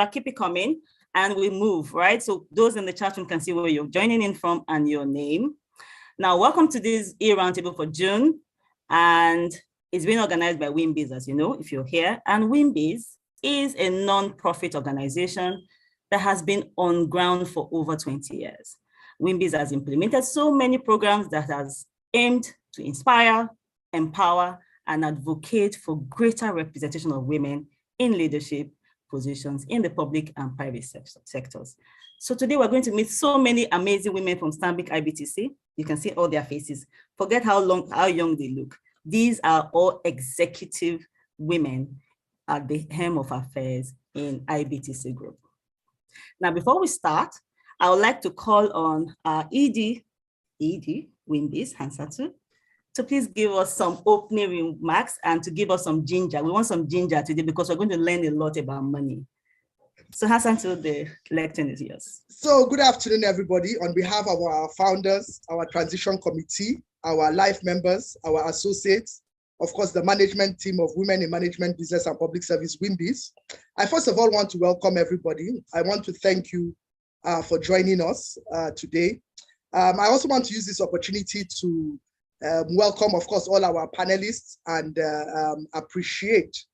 keep it coming and we move, right? So those in the chat room can see where you're joining in from and your name. Now, welcome to this e-Roundtable for June. And it's been organized by WIMBIZ, as you know, if you're here. And WIMBIZ is a non-profit organization that has been on ground for over 20 years. WIMBIZ has implemented so many programs that has aimed to inspire, empower, and advocate for greater representation of women in leadership positions in the public and private sectors. So today we're going to meet so many amazing women from Stanbic IBTC. You can see all their faces. Forget how young they look. These are all executive women at the helm of affairs in IBTC Group. Now, before we start, I would like to call on our ED WIMBIZ, Hansatu, to please give us some opening remarks and to give us some ginger. We want some ginger today because we're going to learn a lot about money. So Hansatu, the lecture is yours. So good afternoon, everybody. On behalf of our founders, our transition committee, our life members, our associates, of course, the management team of Women in Management, Business and Public Service, WIMBIZ, I first of all want to welcome everybody. I want to thank you for joining us today. I also want to use this opportunity to welcome, of course, all our panelists and appreciate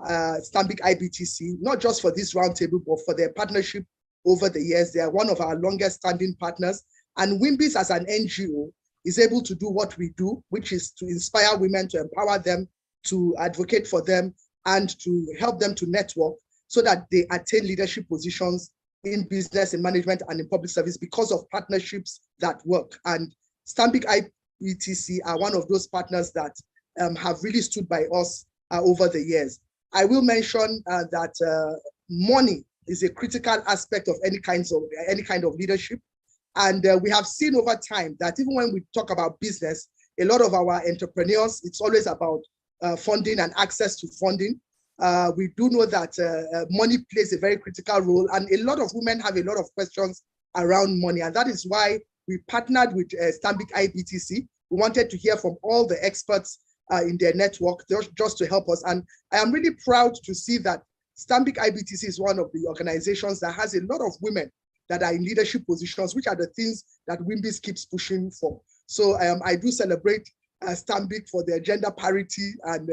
Stanbic IBTC, not just for this roundtable, but for their partnership over the years. They are one of our longest standing partners. And WIMBIZ as an NGO is able to do what we do, which is to inspire women, to empower them, to advocate for them, and to help them to network so that they attain leadership positions in business, in management, and in public service because of partnerships that work. And Stanbic IBTC are one of those partners that have really stood by us over the years. I will mention that money is a critical aspect of any kind of leadership. And we have seen over time that even when we talk about business, a lot of our entrepreneurs, it's always about funding and access to funding. We do know that money plays a very critical role, and a lot of women have a lot of questions around money. And that is why we partnered with Stanbic IBTC. We wanted to hear from all the experts in their network just to help us. And I am really proud to see that Stanbic IBTC is one of the organizations that has a lot of women that are in leadership positions, which are the things that WIMBIZ keeps pushing for. So I do celebrate Stanbic for their gender parity and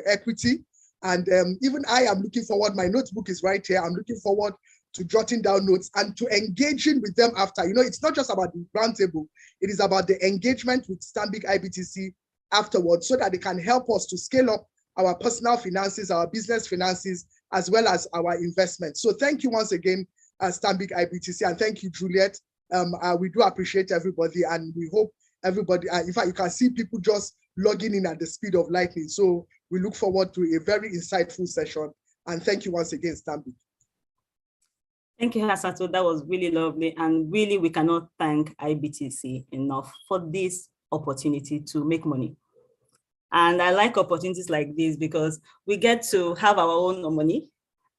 equity. And even I am looking forward, my notebook is right here, I'm looking forward to jotting down notes and to engaging with them after. You know, it's not just about the roundtable, it is about the engagement with Stanbic IBTC afterwards so that they can help us to scale up our personal finances, our business finances, as well as our investments. So thank you once again, Stanbic IBTC, and thank you, Juliet. We do appreciate everybody, and we hope everybody, in fact, you can see people just logging in at the speed of lightning. So we look forward to a very insightful session, and thank you once again, Stanbic. Thank you, Hansatu. That was really lovely, and really we cannot thank IBTC enough for this opportunity to make money. And I like opportunities like this because we get to have our own money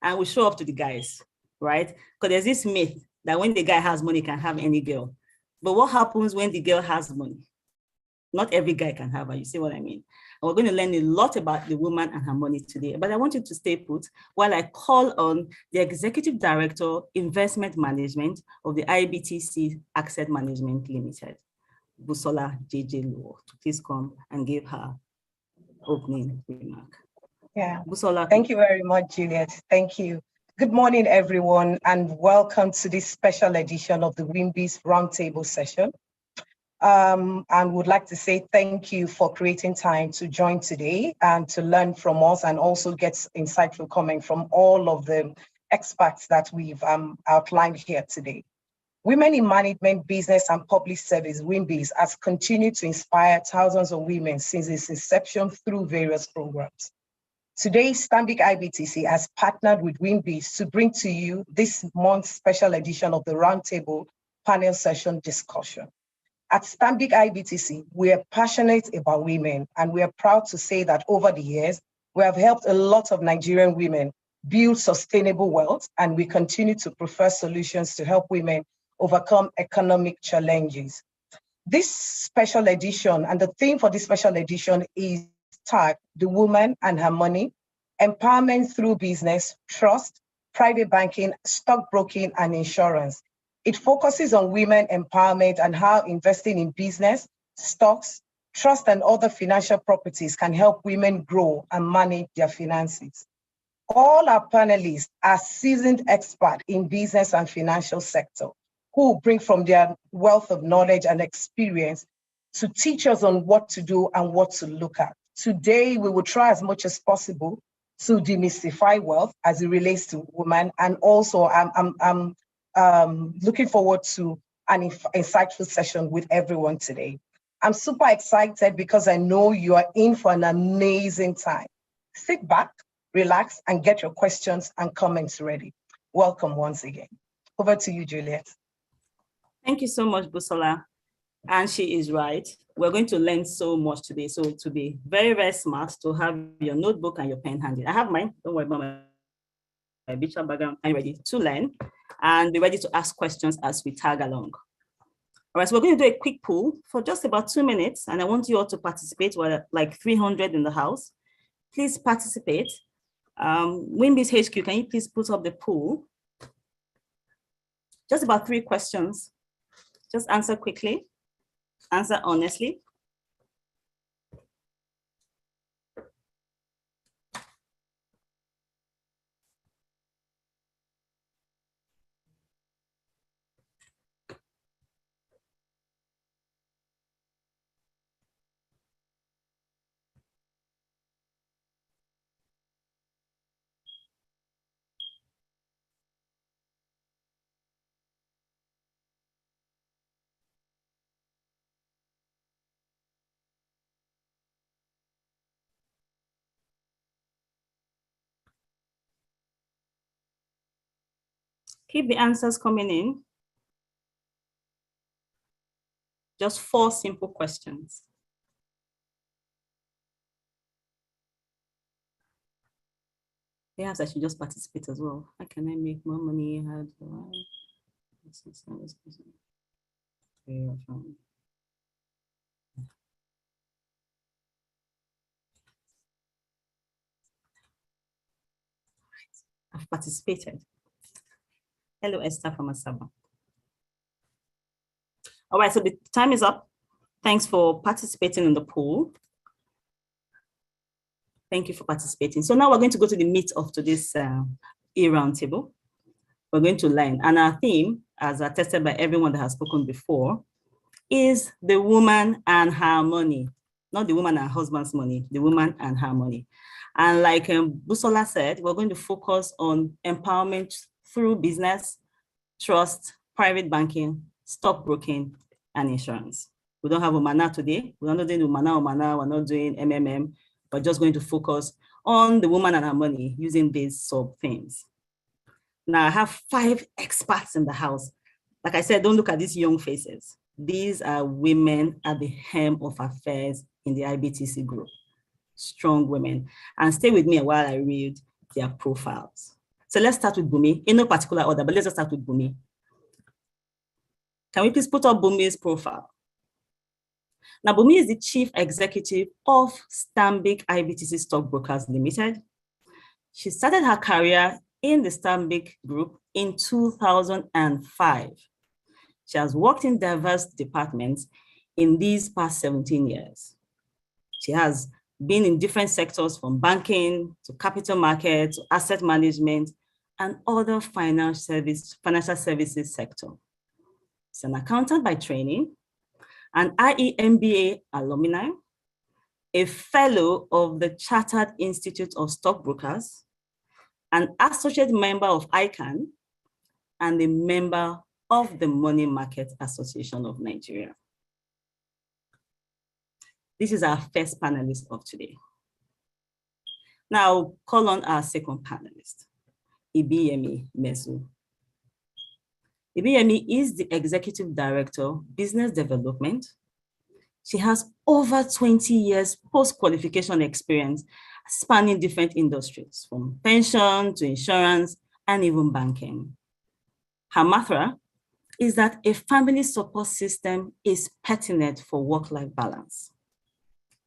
and we show up to the guys, right? Because there's this myth that when the guy has money, can have any girl. But what happens when the girl has money? Not every guy can have her, you see what I mean? And we're going to learn a lot about the woman and her money today, but I want you to stay put while I call on the Executive Director, Investment Management of the IBTC Asset Management Limited, Busola JJ Luo, to please come and give her opening remark. Yeah, Busola. Thank you very much, Juliet. Thank you. Good morning, everyone, and welcome to this special edition of the WIMBIZ Roundtable session. And would like to say thank you for creating time to join today and to learn from us and also get insightful comment from all of the experts that we've outlined here today. Women in Management, Business and Public Service, WIMBIZ, has continued to inspire thousands of women since its inception through various programs. Today, Stanbic IBTC has partnered with WIMBIZ to bring to you this month's special edition of the Roundtable panel session discussion. At Stanbic IBTC, we are passionate about women, and we are proud to say that over the years, we have helped a lot of Nigerian women build sustainable wealth, and we continue to prefer solutions to help women overcome economic challenges. This special edition, and the theme for this special edition is tagged The Woman and Her Money, Empowerment Through Business, Trust, private banking, stockbroking, and insurance. It focuses on women empowerment and how investing in business, stocks, trust, and other financial properties can help women grow and manage their finances. All our panelists are seasoned experts in business and financial sector who bring from their wealth of knowledge and experience to teach us on what to do and what to look at. Today, we will try as much as possible to demystify wealth as it relates to women. And also, I'm looking forward to an insightful session with everyone today. I'm super excited because I know you are in for an amazing time. Sit back, relax, and get your questions and comments ready. Welcome once again. Over to you, Juliet. Thank you so much, Busola. And she is right. We're going to learn so much today. So to be very, very smart, to have your notebook and your pen handy. I have mine. Don't worry about my visual background. I'm ready to learn and be ready to ask questions as we tag along. All right, so we're going to do a quick poll for just about 2 minutes, and I want you all to participate. We're like 300 in the house. Please participate. WIMBIZ HQ, can you please put up the poll? Just about 3 questions. Just answer quickly, answer honestly. Keep the answers coming in. Just 4 simple questions. Perhaps I should just participate as well. How can I make more money? How do I've participated. Hello, Esther from Asaba. All right, so the time is up. Thanks for participating in the poll. Thank you for participating. So now we're going to go to the meat of today's e-Roundtable. We're going to learn. And our theme, as attested by everyone that has spoken before, is the woman and her money. Not the woman and her husband's money, the woman and her money. And like Busola said, we're going to focus on empowerment through business, trust, private banking, stockbroking, and insurance. We don't have Umana today. We're not doing Umana, we're not doing MMM. We're just going to focus on the woman and her money using these sub-themes. Now, I have 5 experts in the house. Like I said, don't look at these young faces. These are women at the helm of affairs in the IBTC group. Strong women. And stay with me while I read their profiles. So let's start with Bumi, in no particular order, but let's just start with Bumi. Can we please put up Bumi's profile? Now, Bumi is the chief executive of Stanbic IBTC Stockbrokers Limited. She started her career in the Stanbic group in 2005. She has worked in diverse departments in these past 17 years. She has been in different sectors from banking to capital markets, to asset management, and other financial services sector. She's an accountant by training, an IEMBA alumni, a fellow of the Chartered Institute of Stockbrokers, an associate member of ICANN, and a member of the Money Market Association of Nigeria. This is our first panelist of today. Now, call on our second panelist, Ibiyemi Mezu. Ibiyemi is the Executive Director, Business Development. She has over 20 years post-qualification experience spanning different industries, from pension to insurance and even banking. Her mantra is that a family support system is pertinent for work-life balance.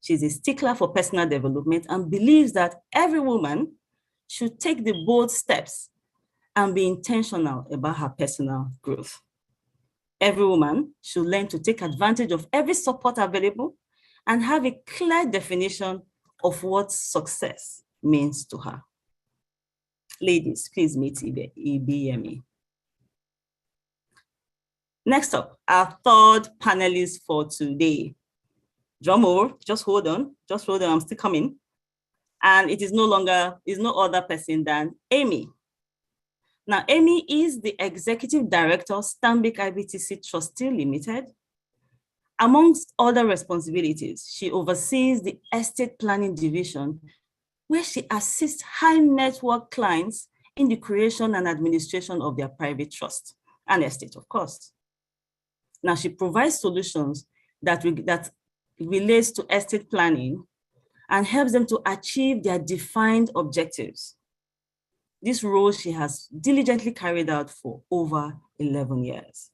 She's a stickler for personal development and believes that every woman should take the bold steps and be intentional about her personal growth. Every woman should learn to take advantage of every support available and have a clear definition of what success means to her. Ladies, please meet EBME. Next up, our third panelist for today. Drum roll, just hold on, I'm still coming. And it is no other person than Amy. Now, Amy is the Executive Director, Stanbic IBTC Trustee Limited. Amongst other responsibilities, she oversees the estate planning division, where she assists high net worth clients in the creation and administration of their private trust and estate, of course. Now, she provides solutions that relates to estate planning and helps them to achieve their defined objectives. This role she has diligently carried out for over 11 years.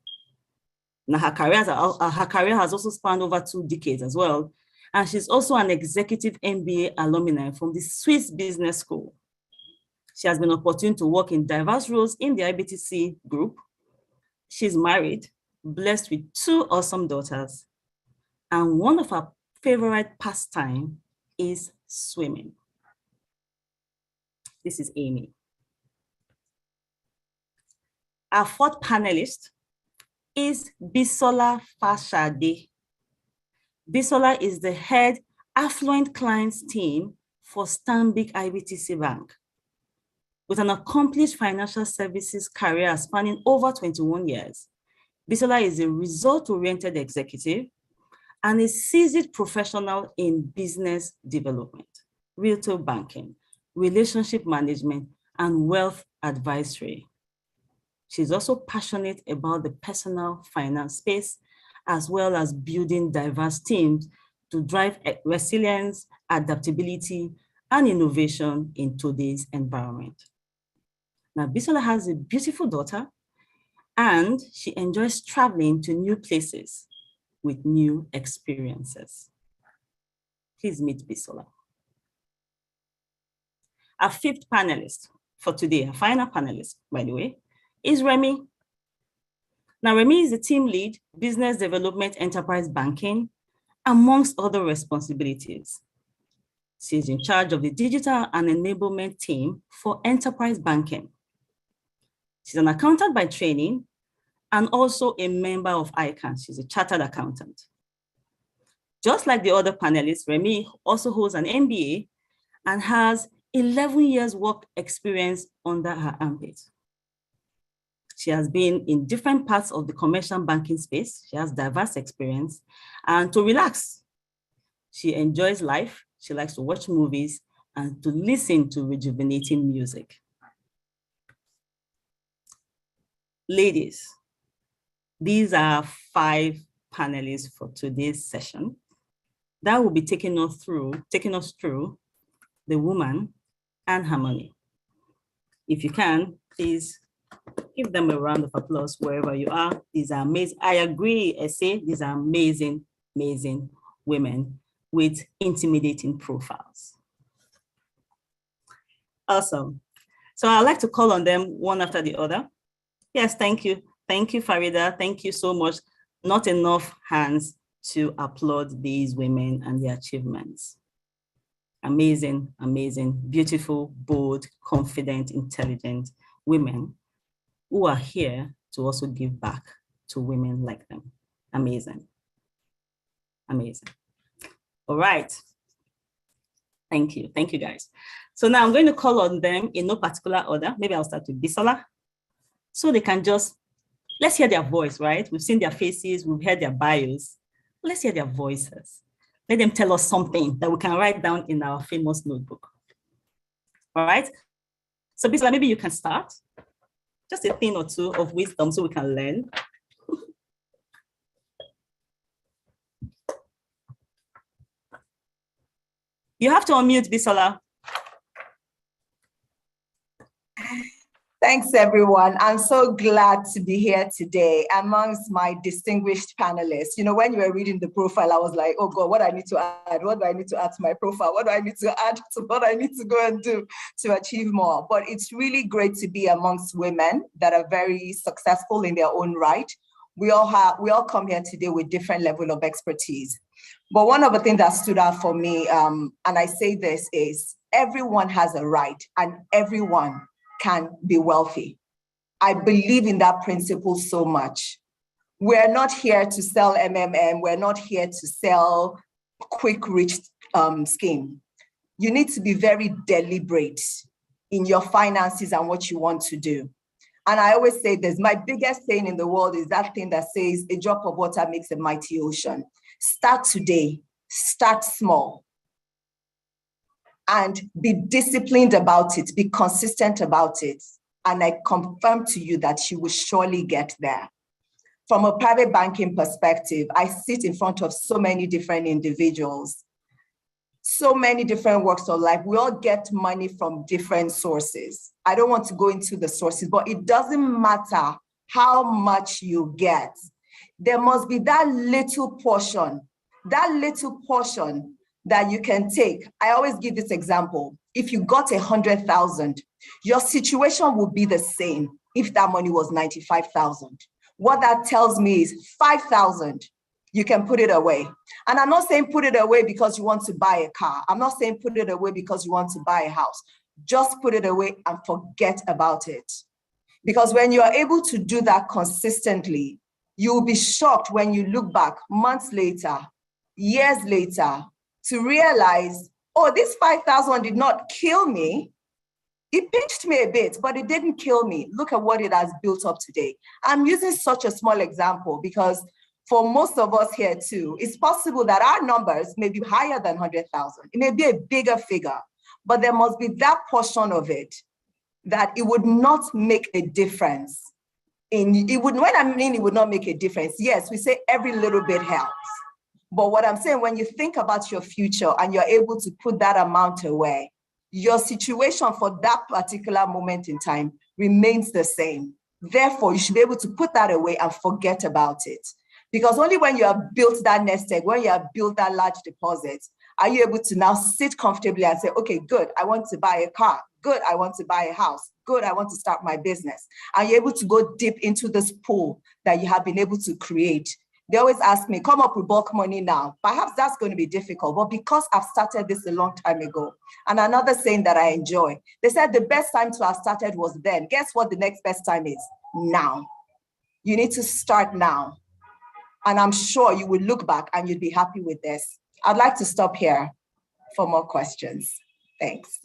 Now, her career has also spanned over 2 decades as well. And she's also an executive MBA alumni from the Swiss Business School. She has been opportune to work in diverse roles in the IBTC group. She's married, blessed with 2 awesome daughters. And one of her favorite pastime is swimming. This is Amy. Our 4th panelist is Bisola Fashade. Bisola is the head affluent clients team for Stanbic IBTC Bank. With an accomplished financial services career spanning over 21 years, Bisola is a result-oriented executive and a seasoned professional in business development, retail banking, relationship management, and wealth advisory. She's also passionate about the personal finance space, as well as building diverse teams to drive resilience, adaptability, and innovation in today's environment. Now, Bisola has a beautiful daughter, and she enjoys traveling to new places with new experiences. Please meet Bisola. Our 5th panelist for today, our final panelist, by the way, is Remy. Now, Remy is the team lead, business development, enterprise banking, amongst other responsibilities. She's in charge of the digital and enablement team for enterprise banking. She's an accountant by training and also a member of ICANN. She's a chartered accountant. Just like the other panelists, Remy also holds an MBA and has 11 years work experience under her armpit. She has been in different parts of the commercial banking space. She has diverse experience. And to relax, she enjoys life. She likes to watch movies and to listen to rejuvenating music. Ladies, these are 5 panelists for today's session that will be taking us through the woman and her money. If you can, please give them a round of applause wherever you are. These are amazing. I agree, I say these are amazing, amazing women with intimidating profiles. Awesome. So I'd like to call on them one after the other. Yes, thank you. Thank you, Farida. Thank you so much. Not enough hands to applaud these women and their achievements. Amazing, amazing, beautiful, bold, confident, intelligent women who are here to also give back to women like them. Amazing. Amazing. All right. Thank you. Thank you, guys. So now I'm going to call on them in no particular order. Maybe I'll start with Bisola. So they can just, let's hear their voice, right? We've seen their faces, we've heard their bios. Let's hear their voices. Let them tell us something that we can write down in our famous notebook. All right. So Bisola, maybe you can start. Just a thing or two of wisdom so we can learn. You have to unmute, Bisola. Thanks, everyone. I'm so glad to be here today amongst my distinguished panelists. You know, when you were reading the profile, I was like, oh God, what do I need to add? What do I need to add to my profile? What do I need to add to what I need to go and do to achieve more? But it's really great to be amongst women that are very successful in their own right. We all come here today with different level of expertise. But one of the things that stood out for me, and I say this, is everyone has a right and everyone can be wealthy. I believe in that principle so much. We're not here to sell MMM. We're not here to sell quick rich scheme. You need to be very deliberate in your finances and what you want to do. And I always say this, my biggest saying in the world is that thing that says a drop of water makes a mighty ocean. Start today, start small. And be disciplined about it, be consistent about it. And I confirm to you that you will surely get there. From a private banking perspective, I sit in front of so many different individuals, so many different walks of life. We all get money from different sources. I don't want to go into the sources, but it doesn't matter how much you get. There must be that little portion that you can take. I always give this example. If you got 100,000, your situation would be the same if that money was 95,000. What that tells me is 5,000, you can put it away. And I'm not saying put it away because you want to buy a car. I'm not saying put it away because you want to buy a house. Just put it away and forget about it. Because when you are able to do that consistently, you will be shocked when you look back months later, years later, to realize, oh, this 5,000 did not kill me. It pinched me a bit, but it didn't kill me. Look at what it has built up today. I'm using such a small example because for most of us here too, it's possible that our numbers may be higher than 100,000. It may be a bigger figure, but there must be that portion of it that it would not make a difference. When I mean it would not make a difference, yes, we say every little bit helps. But what I'm saying, when you think about your future and you're able to put that amount away, your situation for that particular moment in time remains the same. Therefore, you should be able to put that away and forget about it. Because only when you have built that nest egg, when you have built that large deposit, are you able to now sit comfortably and say, okay, good, I want to buy a car. Good, I want to buy a house. Good, I want to start my business. Are you able to go deep into this pool that you have been able to create? They always ask me, come up with bulk money now. Perhaps that's going to be difficult, but because I've started this a long time ago. And another saying that I enjoy, they said the best time to have started was then. Guess what the next best time is? Now. You need to start now. And I'm sure you will look back and you'll be happy with this. I'd like to stop here for more questions. Thanks.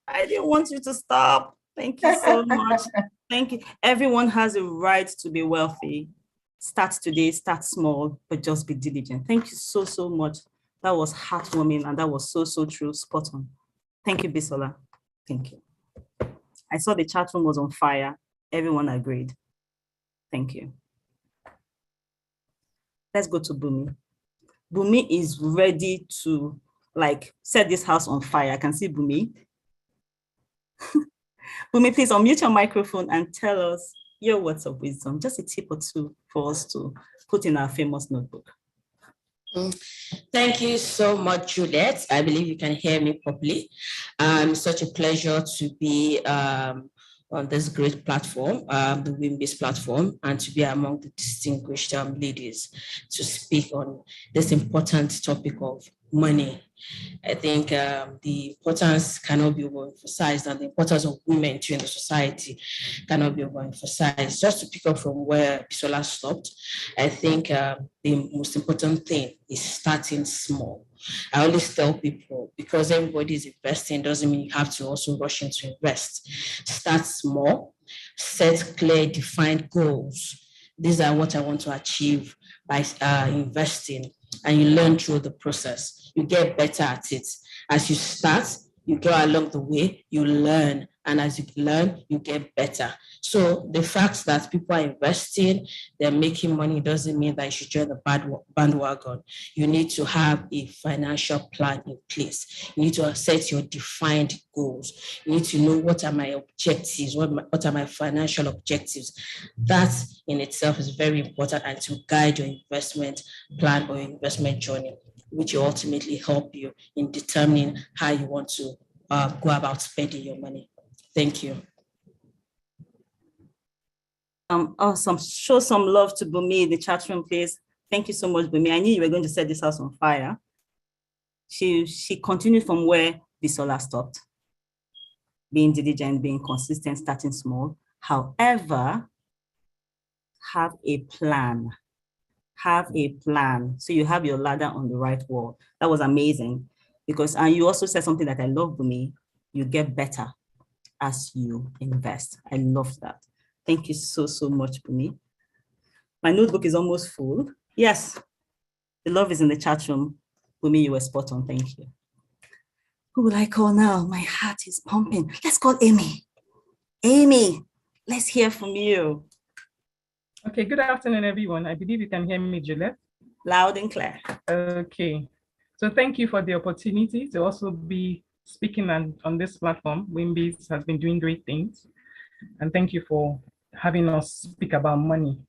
I didn't want you to stop. Thank you so much. Thank you. Everyone has a right to be wealthy. Start today, start small, but just be diligent. Thank you so, so much. That was heartwarming and that was so, so true, spot on. Thank you, Bisola. Thank you. I saw the chat room was on fire. Everyone agreed. Thank you. Let's go to Bumi. Bumi is ready to set this house on fire. I can see Bumi. Bumi, please unmute your microphone and tell us your words of wisdom, just a tip or two for us to put in our famous notebook. Thank you so much, Juliet. I believe you can hear me properly. It's such a pleasure to be on this great platform, the WIMBIZ platform, and to be among the distinguished ladies to speak on this important topic of money. I think the importance cannot be overemphasized, and the importance of women too in the society cannot be overemphasized. Just to pick up from where Bisola stopped, I think the most important thing is starting small. I always tell people, because everybody is investing doesn't mean you have to also rush in to invest. Start small, set clear, defined goals. These are what I want to achieve by investing, and you learn through the process. You get better at it. As you start, You go along the way, you learn. And as you learn, you get better. So the fact that people are investing, they're making money doesn't mean that you should join the bandwagon. You need to have a financial plan in place. You need to set your defined goals. You need to know what are my objectives, what are my financial objectives. That in itself is very important, and to guide your investment plan or investment journey, which will ultimately help you in determining how you want to go about spending your money. Thank you. Awesome. Show some love to Bumi in the chat room, please. Thank you so much, Bumi. I knew you were going to set this house on fire. She continued from where Bisola stopped. Being diligent, being consistent, starting small. However, have a plan. Have a plan. So you have your ladder on the right wall. That was amazing. Because, and you also said something that I love, Bumi, you get better as you invest. I love that. Thank you so, so much, Bumi. My notebook is almost full. Yes, the love is in the chat room. Bumi, you were spot on, thank you. Who will I call now? My heart is pumping. Let's call Amy. Amy, let's hear from you. Okay, good afternoon, everyone. I believe you can hear me, Juliet. Loud and clear. Okay, so thank you for the opportunity to also be speaking on this platform. WIMBIZ has been doing great things, and thank you for having us speak about money.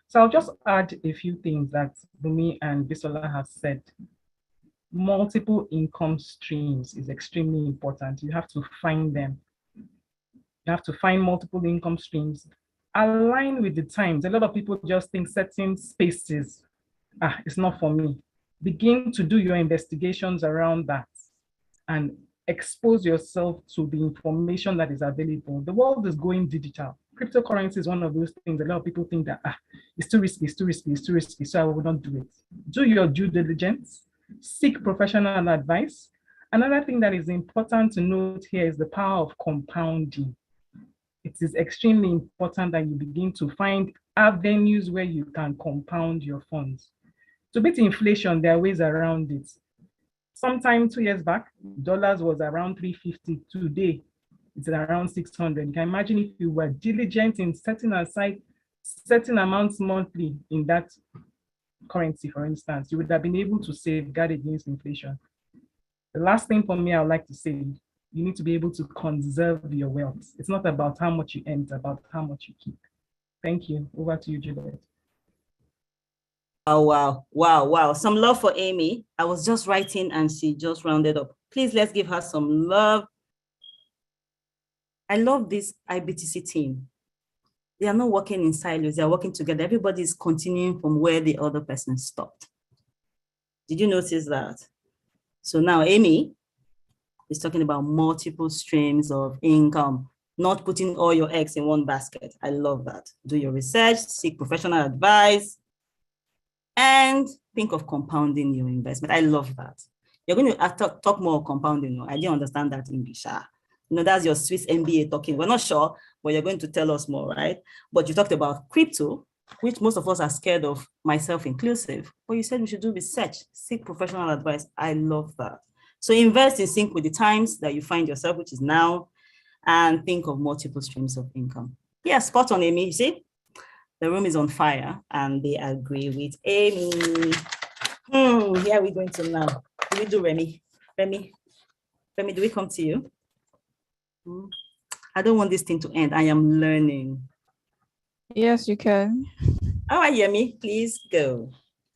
So I'll just add a few things that Bumi and Bisola have said. Multiple income streams is extremely important. You have to find them. You have to find multiple income streams. Align with the times. A lot of people just think certain spaces, it's not for me. Begin to do your investigations around that and expose yourself to the information that is available. The world is going digital. Cryptocurrency is one of those things. A lot of people think that it's too risky, it's too risky, it's too risky, so I will not do it. Do your due diligence, seek professional advice. Another thing that is important to note here is the power of compounding. It is extremely important that you begin to find avenues where you can compound your funds. To beat inflation, there are ways around it. Sometime 2 years back, dollars was around 350. Today, it's around 600. You can imagine if you were diligent in setting aside certain amounts monthly in that currency, for instance, you would have been able to safeguard against inflation. The last thing for me, I would like to say, you need to be able to conserve your wealth. It's not about how much you earn, it's about how much you keep. Thank you. Over to you, Juliet. Oh, wow, wow, wow. Some love for Amy. I was just writing and she just rounded up. Please, let's give her some love. I love this IBTC team. They are not working in silos, they are working together. Everybody is continuing from where the other person stopped. Did you notice that? So now Amy is talking about multiple streams of income, not putting all your eggs in one basket. I love that. Do your research, seek professional advice, and think of compounding your investment. I love that. You're going to talk more compounding. I didn't understand that English. That's your Swiss MBA talking. We're not sure, but you're going to tell us more, right? But you talked about crypto, which most of us are scared of, myself inclusive. But you said we should do research, seek professional advice. I love that. So invest in sync with the times that you find yourself, which is now, and think of multiple streams of income. Yeah, spot on, Amy. You see, the room is on fire and they agree with Amy. Here are we going to now? Do we do Remy? Remy, do we come to you? I don't want this thing to end. I am learning. Yes, you can. All right, Yemi, please go.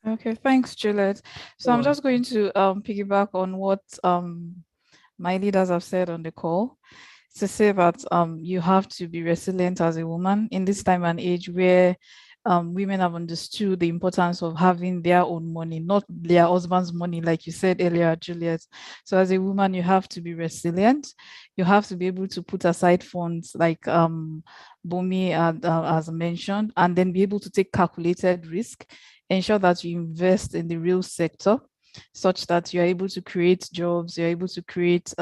Okay, thanks, Juliet. So I'm just going to piggyback on what my leaders have said on the call, to say that you have to be resilient as a woman in this time and age where women have understood the importance of having their own money, not their husband's money, like you said earlier, Juliet. So as a woman, you have to be resilient. You have to be able to put aside funds like Bumi has mentioned, and then be able to take calculated risk, ensure that you invest in the real sector, such that you're able to create jobs, you're able to create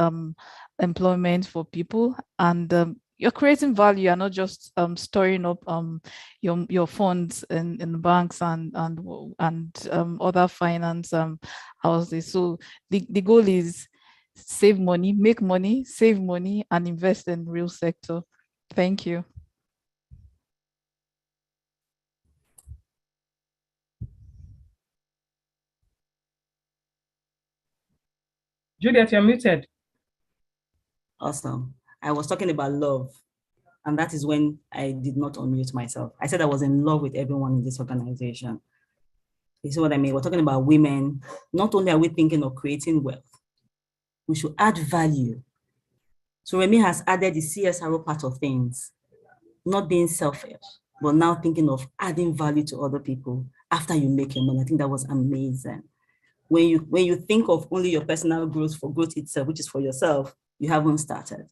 employment for people, and you're creating value. You're not just storing up your funds in banks and other finance houses. So the goal is save money, make money, save money, and invest in real sector. Thank you. Juliet, you're muted. Awesome. I was talking about love, and that is when I did not unmute myself. I said I was in love with everyone in this organization. You see what I mean? We're talking about women. Not only are we thinking of creating wealth, we should add value. So Remy has added the CSRO part of things, not being selfish, but now thinking of adding value to other people after you make your money. I think that was amazing. When you think of only your personal growth for growth itself, which is for yourself, you haven't started.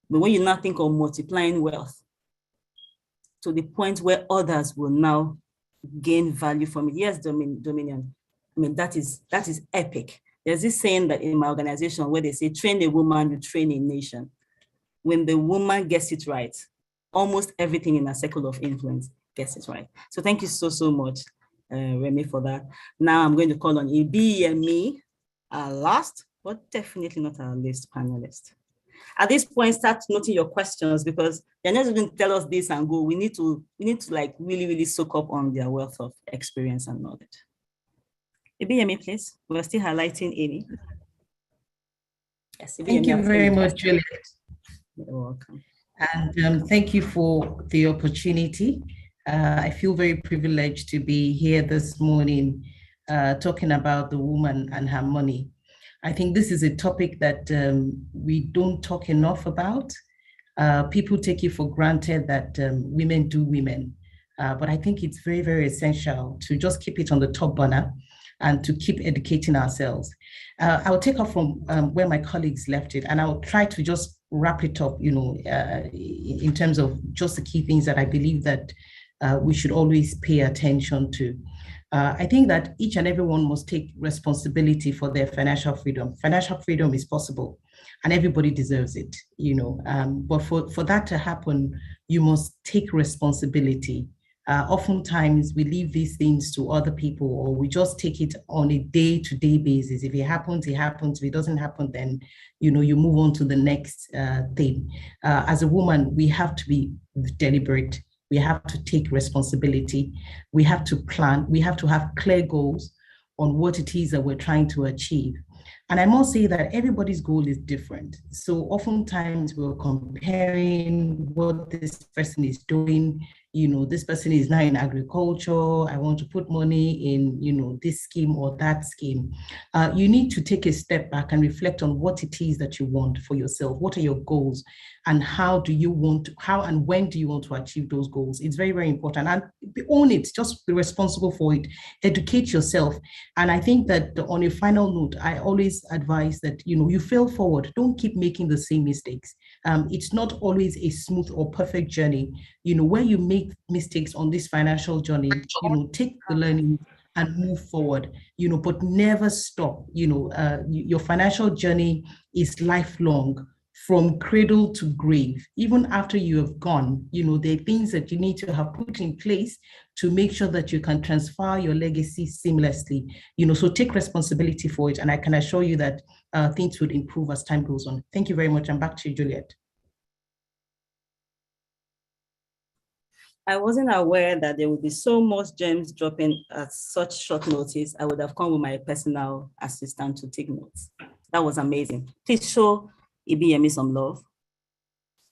But when you now think of multiplying wealth to the point where others will now gain value from it, yes, Dominion. I mean, that is epic. There's this saying that in my organization where they say, train a woman, you train a nation. When the woman gets it right, almost everything in a circle of influence gets it right. So thank you so much, Remy, for that. Now I'm going to call on Ibi and me, our last, but definitely not our least panelist. At this point, start noting your questions because they're not going to tell us this and go. We need to like really soak up on their wealth of experience and knowledge. Amy, please. We're still highlighting Amy. Yes, thank you very much, Juliet. You're welcome. And thank you for the opportunity. I feel very privileged to be here this morning talking about the woman and her money. I think this is a topic that we don't talk enough about. People take it for granted that women do women, but I think it's very essential to just keep it on the top burner and to keep educating ourselves. I'll take off from where my colleagues left it, and I'll try to just wrap it up, in terms of just the key things that I believe that we should always pay attention to. I think that each and everyone must take responsibility for their financial freedom. Financial freedom is possible and everybody deserves it, but for that to happen, you must take responsibility. Oftentimes we leave these things to other people, or we just take it on a day-to-day basis. If it happens, it happens. If it doesn't happen, then you move on to the next thing. As a woman, we have to be deliberate. We have to take responsibility. We have to plan. We have to have clear goals on what it is that we're trying to achieve. And I must say that everybody's goal is different. So oftentimes we're comparing what this person is doing. This person is now in agriculture. I want to put money in, this scheme or that scheme. You need to take a step back and reflect on what it is that you want for yourself. What are your goals? And how and when do you want to achieve those goals? It's very important. And own it, just be responsible for it. Educate yourself. And I think that on a final note, I always advise that, you fail forward. Don't keep making the same mistakes. It's not always a smooth or perfect journey. Where you make mistakes on this financial journey, take the learning and move forward, but never stop. Your financial journey is lifelong, from cradle to grave. Even after you have gone, there are things that you need to have put in place to make sure that you can transfer your legacy seamlessly. So take responsibility for it. And I can assure you that things would improve as time goes on. Thank you very much. And back to you, Juliet. I wasn't aware that there would be so much gems dropping at such short notice. I would have come with my personal assistant to take notes. That was amazing. Please show Ibiyemi some love.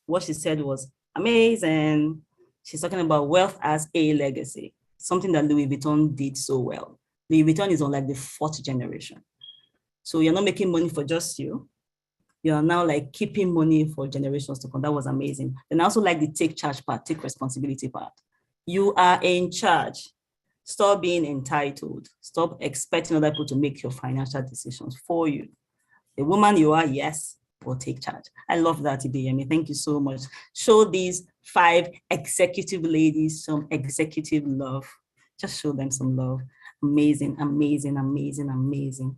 What she said was amazing. She's talking about wealth as a legacy, something that Louis Vuitton did so well. Louis Vuitton is on like the 4th generation. So you're not making money for just you. You are now like keeping money for generations to come. That was amazing. And I also like the take charge part, take responsibility part. You are in charge. Stop being entitled. Stop expecting other people to make your financial decisions for you. The woman you are, yes, will take charge. I love that, Ibiyemi. Thank you so much. Show these 5 executive ladies some executive love. Just show them some love. Amazing, amazing, amazing, amazing.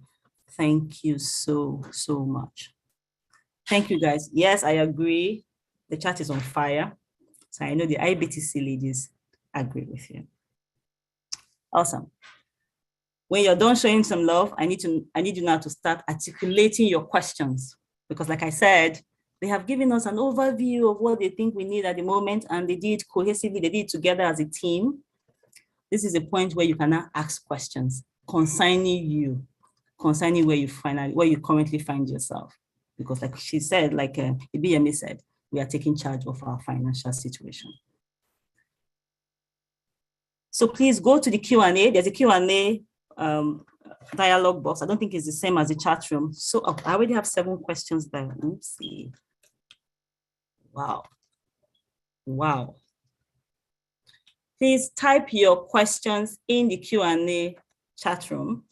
Thank you so much. Thank you, guys. Yes, I agree. The chat is on fire. So I know the IBTC ladies agree with you. Awesome. When you're done showing some love, I need you now to start articulating your questions, because like I said, they have given us an overview of what they think we need at the moment, and they did cohesively, they did it together as a team. This is a point where you can now ask questions concerning where you currently find yourself. Because like she said, like Ibiyemi said, we are taking charge of our financial situation. So please go to the Q&A. There's a Q&A dialogue box. I don't think it's the same as the chat room. So I already have 7 questions there. Let's see. Wow. Please type your questions in the Q&A chat room.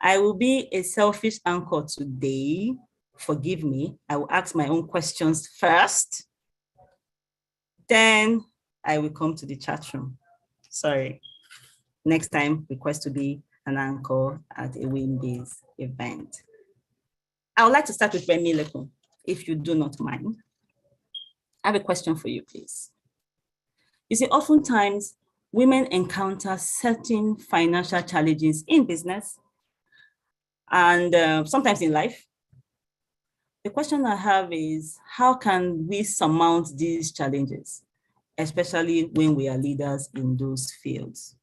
I will be a selfish anchor today. Forgive me. I will ask my own questions first. Then I will come to the chat room. Sorry. Next time, request to be an anchor at a WIMBIZ event. I would like to start with Remi Lekun, if you do not mind. I have a question for you, please. You see, oftentimes women encounter certain financial challenges in business and sometimes in life. The question I have is, how can we surmount these challenges, especially when we are leaders in those fields?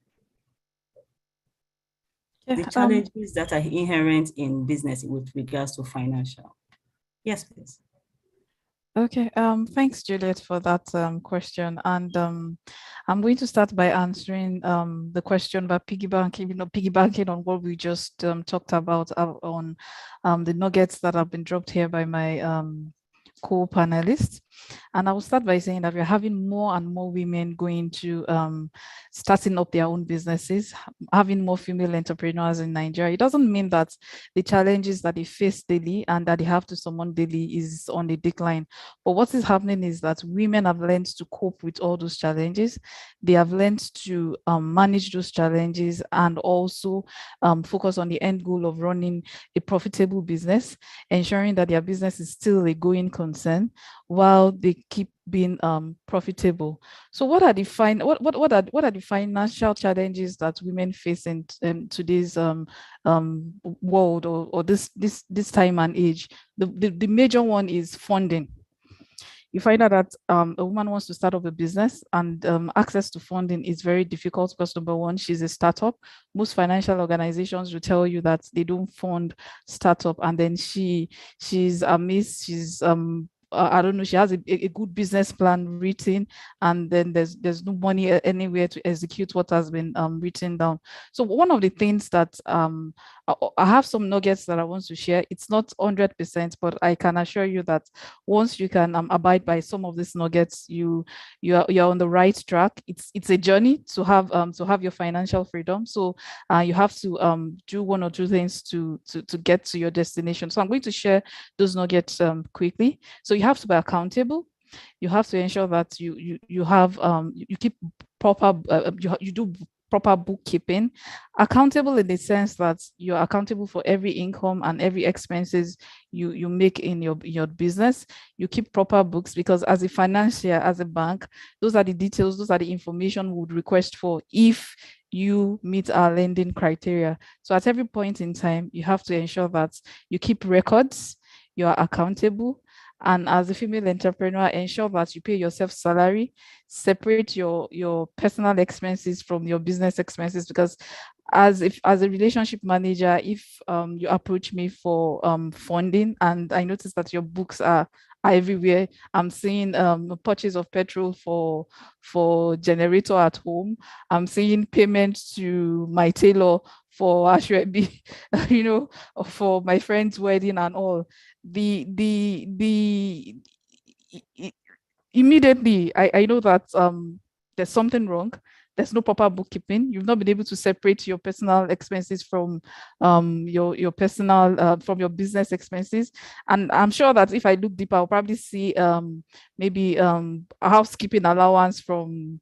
The challenges that are inherent in business with regards to financial. Yes, please. Okay, thanks, Juliet, for that question. And I'm going to start by answering the question by piggybacking on what we just talked about on the nuggets that have been dropped here by my co-panelists. And I will start by saying that we're having more and more women going to starting up their own businesses, having more female entrepreneurs in Nigeria. It doesn't mean that the challenges that they face daily and that they have to summon daily is on the decline. But what is happening is that women have learned to cope with all those challenges. They have learned to manage those challenges and also focus on the end goal of running a profitable business, ensuring that their business is still a going concern while they keep being profitable. So what are the financial challenges that women face in today's world or this time and age? The major one is funding. You find out that a woman wants to start up a business and access to funding is very difficult because, number one, she's a startup. Most financial organizations will tell you that they don't fund startup, and then she's a miss, she's I don't know, she has a good business plan written, and then there's no money anywhere to execute what has been written down. So one of the things that I have some nuggets that I want to share. It's not 100%, but I can assure you that once you can abide by some of these nuggets, you're on the right track. It's a journey to have your financial freedom. So you have to do one or two things to get to your destination. So I'm going to share those nuggets quickly. So you have to be accountable. You have to ensure that you have you keep proper you do proper bookkeeping. Accountable in the sense that you're accountable for every income and every expenses you make in your business. You keep proper books, because as a financier, as a bank, those are the details, those are the information we would request for if you meet our lending criteria. So at every point in time, you have to ensure that you keep records, you are accountable. And as a female entrepreneur, ensure that you pay yourself salary, separate your personal expenses from your business expenses, because as a relationship manager, if you approach me for funding and I notice that your books are everywhere, I'm seeing purchase of petrol for generator at home, I'm seeing payments to my tailor for Ashwebi, for my friend's wedding and all. Immediately I know that there's something wrong. There's no proper bookkeeping. You've not been able to separate your personal expenses from your personal from your business expenses. And I'm sure that if I look deeper, I'll probably see maybe a housekeeping allowance from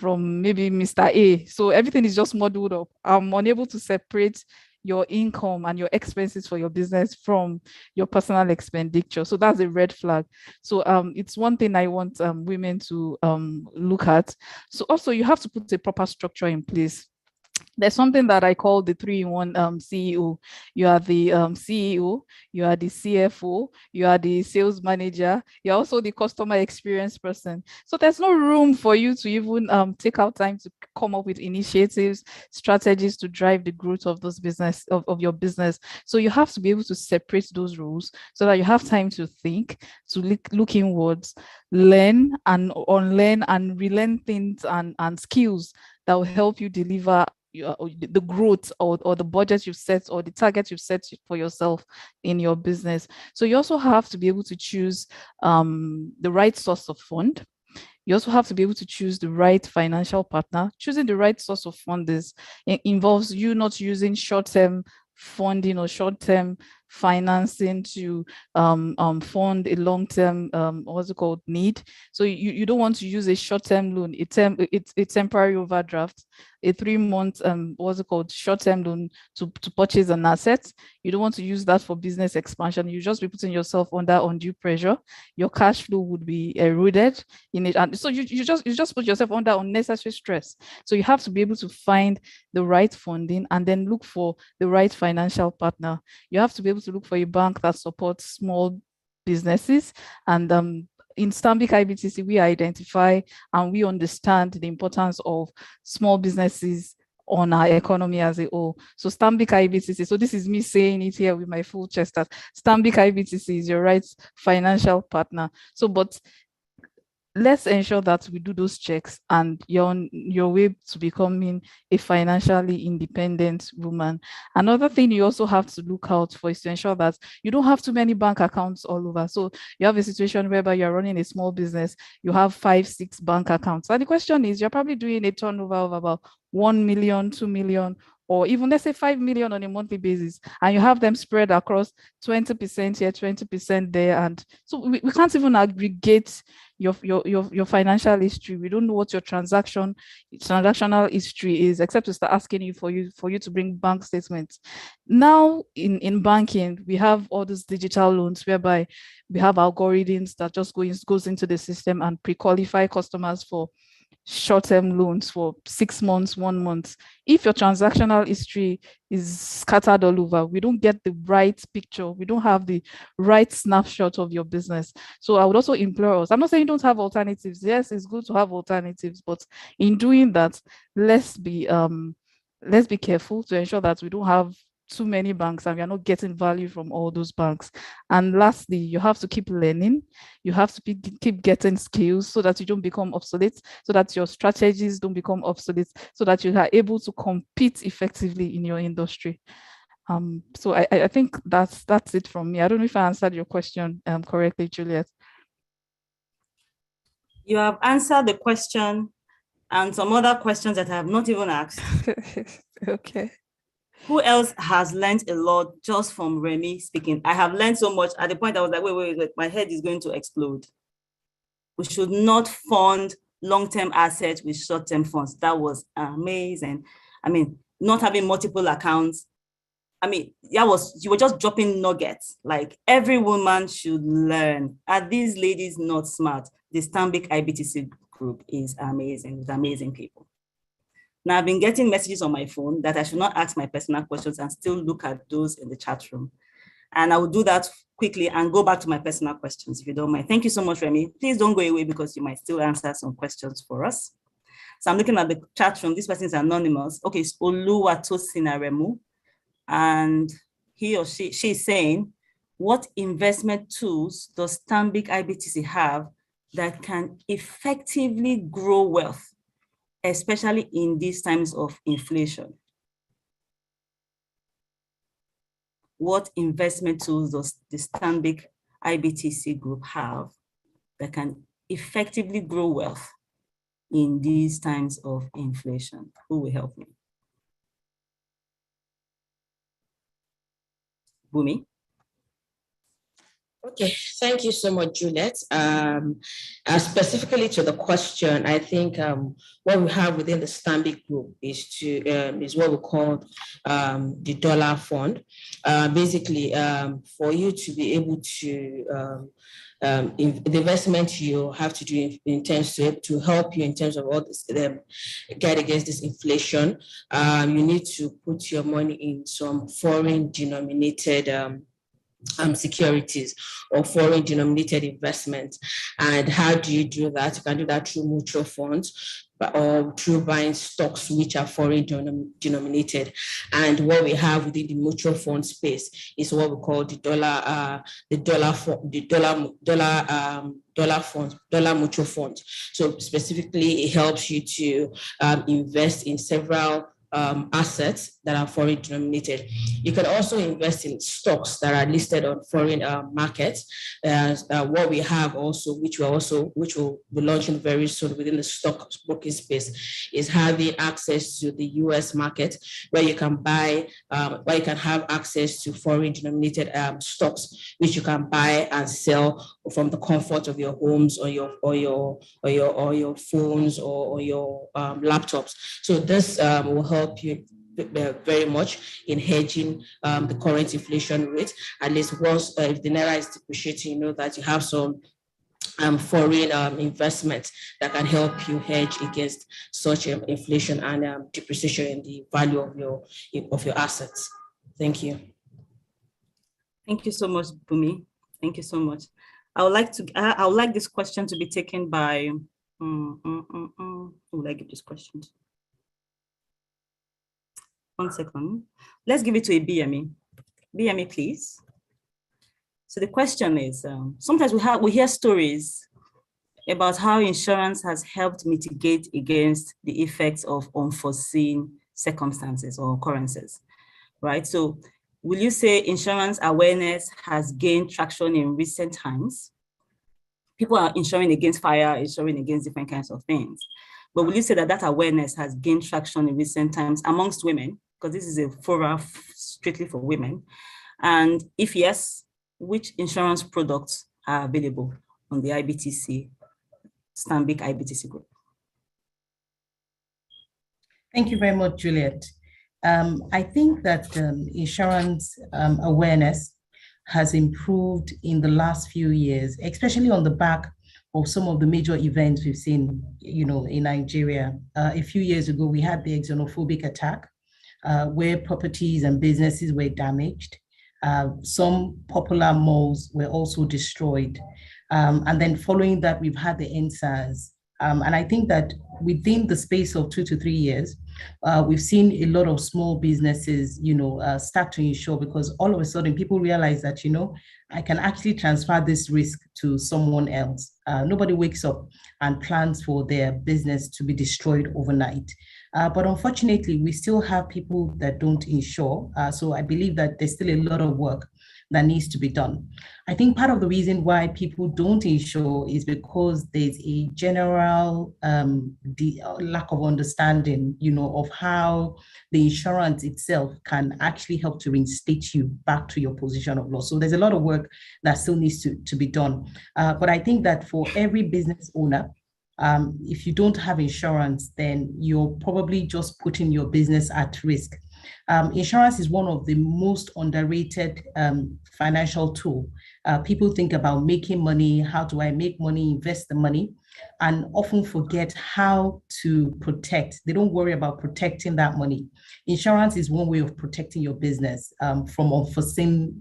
maybe Mr. A. So everything is just muddled up. I'm unable to separate your income and your expenses for your business from your personal expenditure. So that's a red flag. So it's one thing I want women to look at. So also you have to put a proper structure in place. there's something that I call the 3-in-1 CEO. You are the CEO, you are the CFO, you are the sales manager, you're also the customer experience person. So there's no room for you to even take out time to come up with initiatives, strategies to drive the growth of those business of your business. So you have to be able to separate those roles so that you have time to think, to look inwards, learn and unlearn and relearn things and skills that will help you deliver the growth or the budget you've set or the target you've set for yourself in your business. So you also have to be able to choose the right source of fund. You also have to be able to choose the right financial partner. Choosing the right source of fund involves you not using short-term funding or short-term financing to fund a long-term what's it called need. So you don't want to use a short-term loan, a temporary overdraft, a 3-month what's it called short-term loan to purchase an asset. You don't want to use that for business expansion. You just be putting yourself under undue pressure. Your cash flow would be eroded in it, and so you just put yourself under unnecessary stress. So you have to be able to find the right funding and then look for the right financial partner. You have to be able to look for a bank that supports small businesses. And in Stanbic IBTC, we identify and we understand the importance of small businesses on our economy as a whole. So Stanbic IBTC, so this is me saying it here with my full chest, that Stanbic IBTC is your right financial partner. So, but let's ensure that we do those checks and you're on your way to becoming a financially independent woman. Another thing you also have to look out for is to ensure that you don't have too many bank accounts all over. So you have a situation whereby you're running a small business, you have 5-6 bank accounts. And the question is, you're probably doing a turnover of about 1 million, 2 million, or even let's say 5 million on a monthly basis, and you have them spread across 20% here, 20% there. And so we can't even aggregate your financial history. We don't know what your transactional history is, except to start asking you for you to bring bank statements. Now in banking, we have all these digital loans whereby we have algorithms that just goes into the system and pre-qualify customers for short-term loans for 6 months, 1 month. If your transactional history is scattered all over, we don't get the right picture. We don't have the right snapshot of your business. So I would also implore us, I'm not saying you don't have alternatives. Yes, it's good to have alternatives, but in doing that, let's be careful to ensure that we don't have too many banks and we are not getting value from all those banks. And lastly, you have to keep learning. You have to keep getting skills so that you don't become obsolete, so that your strategies don't become obsolete, so that you are able to compete effectively in your industry. So I think that's it from me. I don't know if I answered your question correctly, Juliet. You have answered the question and some other questions that I have not even asked. Okay. Who else has learned a lot just from Remy speaking? I have learned so much. At the point I was like, wait, my head is going to explode. We should not fund long-term assets with short-term funds. That was amazing. I mean, not having multiple accounts. I mean, you were just dropping nuggets. Like, every woman should learn. Are these ladies not smart? The Stanbic IBTC group is amazing, with amazing people. Now, I've been getting messages on my phone that I should not ask my personal questions and still look at those in the chat room. And I will do that quickly and go back to my personal questions, if you don't mind. Thank you so much, Remy. Please don't go away because you might still answer some questions for us. So I'm looking at the chat room. This person is anonymous. Okay, it's Oluwatosinaremu. And he or she's saying, what investment tools does Stanbic IBTC have that can effectively grow wealth, especially in these times of inflation? What investment tools does the Stanbic IBTC group have that can effectively grow wealth in these times of inflation? Who will help me? Bumi? Okay, thank you so much, Juliet. Specifically to the question, I think what we have within the Stanbic group is what we call the dollar fund. Basically, for you to be able to the investment you have to do in terms to help you in terms of all this guide against this inflation, you need to put your money in some foreign denominated securities or foreign denominated investments. And how do you do that? You can do that through mutual funds or through buying stocks which are foreign denominated. And what we have within the mutual fund space is what we call the dollar mutual fund. So specifically, it helps you to invest in several assets that are foreign denominated. You can also invest in stocks that are listed on foreign markets. What we have also, which will be launching very soon within the stock broking space, is having access to the US market, where you can buy, where you can have access to foreign denominated stocks, which you can buy and sell from the comfort of your homes or your phones or your laptops. So this will help you very much in hedging the current inflation rate. At least once if the naira is depreciating, you know that you have some foreign investments that can help you hedge against such inflation and depreciation in the value of your assets. Thank you. Thank you so much, Bumi. Thank you so much. I would like this question to be taken by who would I give this question to? 1 second. Let's give it to a BME. BME, please. So the question is, sometimes we hear stories about how insurance has helped mitigate against the effects of unforeseen circumstances or occurrences, right? So will you say insurance awareness has gained traction in recent times? People are insuring against fire, insuring against different kinds of things. But will you say that that awareness has gained traction in recent times amongst women? Because this is a forum strictly for women. And if yes, which insurance products are available on the IBTC, Stanbic IBTC group? Thank you very much, Juliet. I think that insurance awareness has improved in the last few years, especially on the back of some of the major events we've seen, in Nigeria. A few years ago, we had the xenophobic attack, where properties and businesses were damaged. Some popular malls were also destroyed. And then following that, we've had the NSAS. And I think that within the space of 2 to 3 years, we've seen a lot of small businesses, start to insure, because all of a sudden people realize that, I can actually transfer this risk to someone else. Nobody wakes up and plans for their business to be destroyed overnight. But unfortunately, we still have people that don't insure. So I believe that there's still a lot of work that needs to be done. I think part of the reason why people don't insure is because there's a general lack of understanding, of how the insurance itself can actually help to reinstate you back to your position of loss. So there's a lot of work that still needs to be done. But I think that for every business owner, if you don't have insurance, then you're probably just putting your business at risk. Insurance is one of the most underrated financial tool. People think about making money, how do I make money, invest the money, and often forget how to protect. They don't worry about protecting that money. Insurance is one way of protecting your business from unforeseen,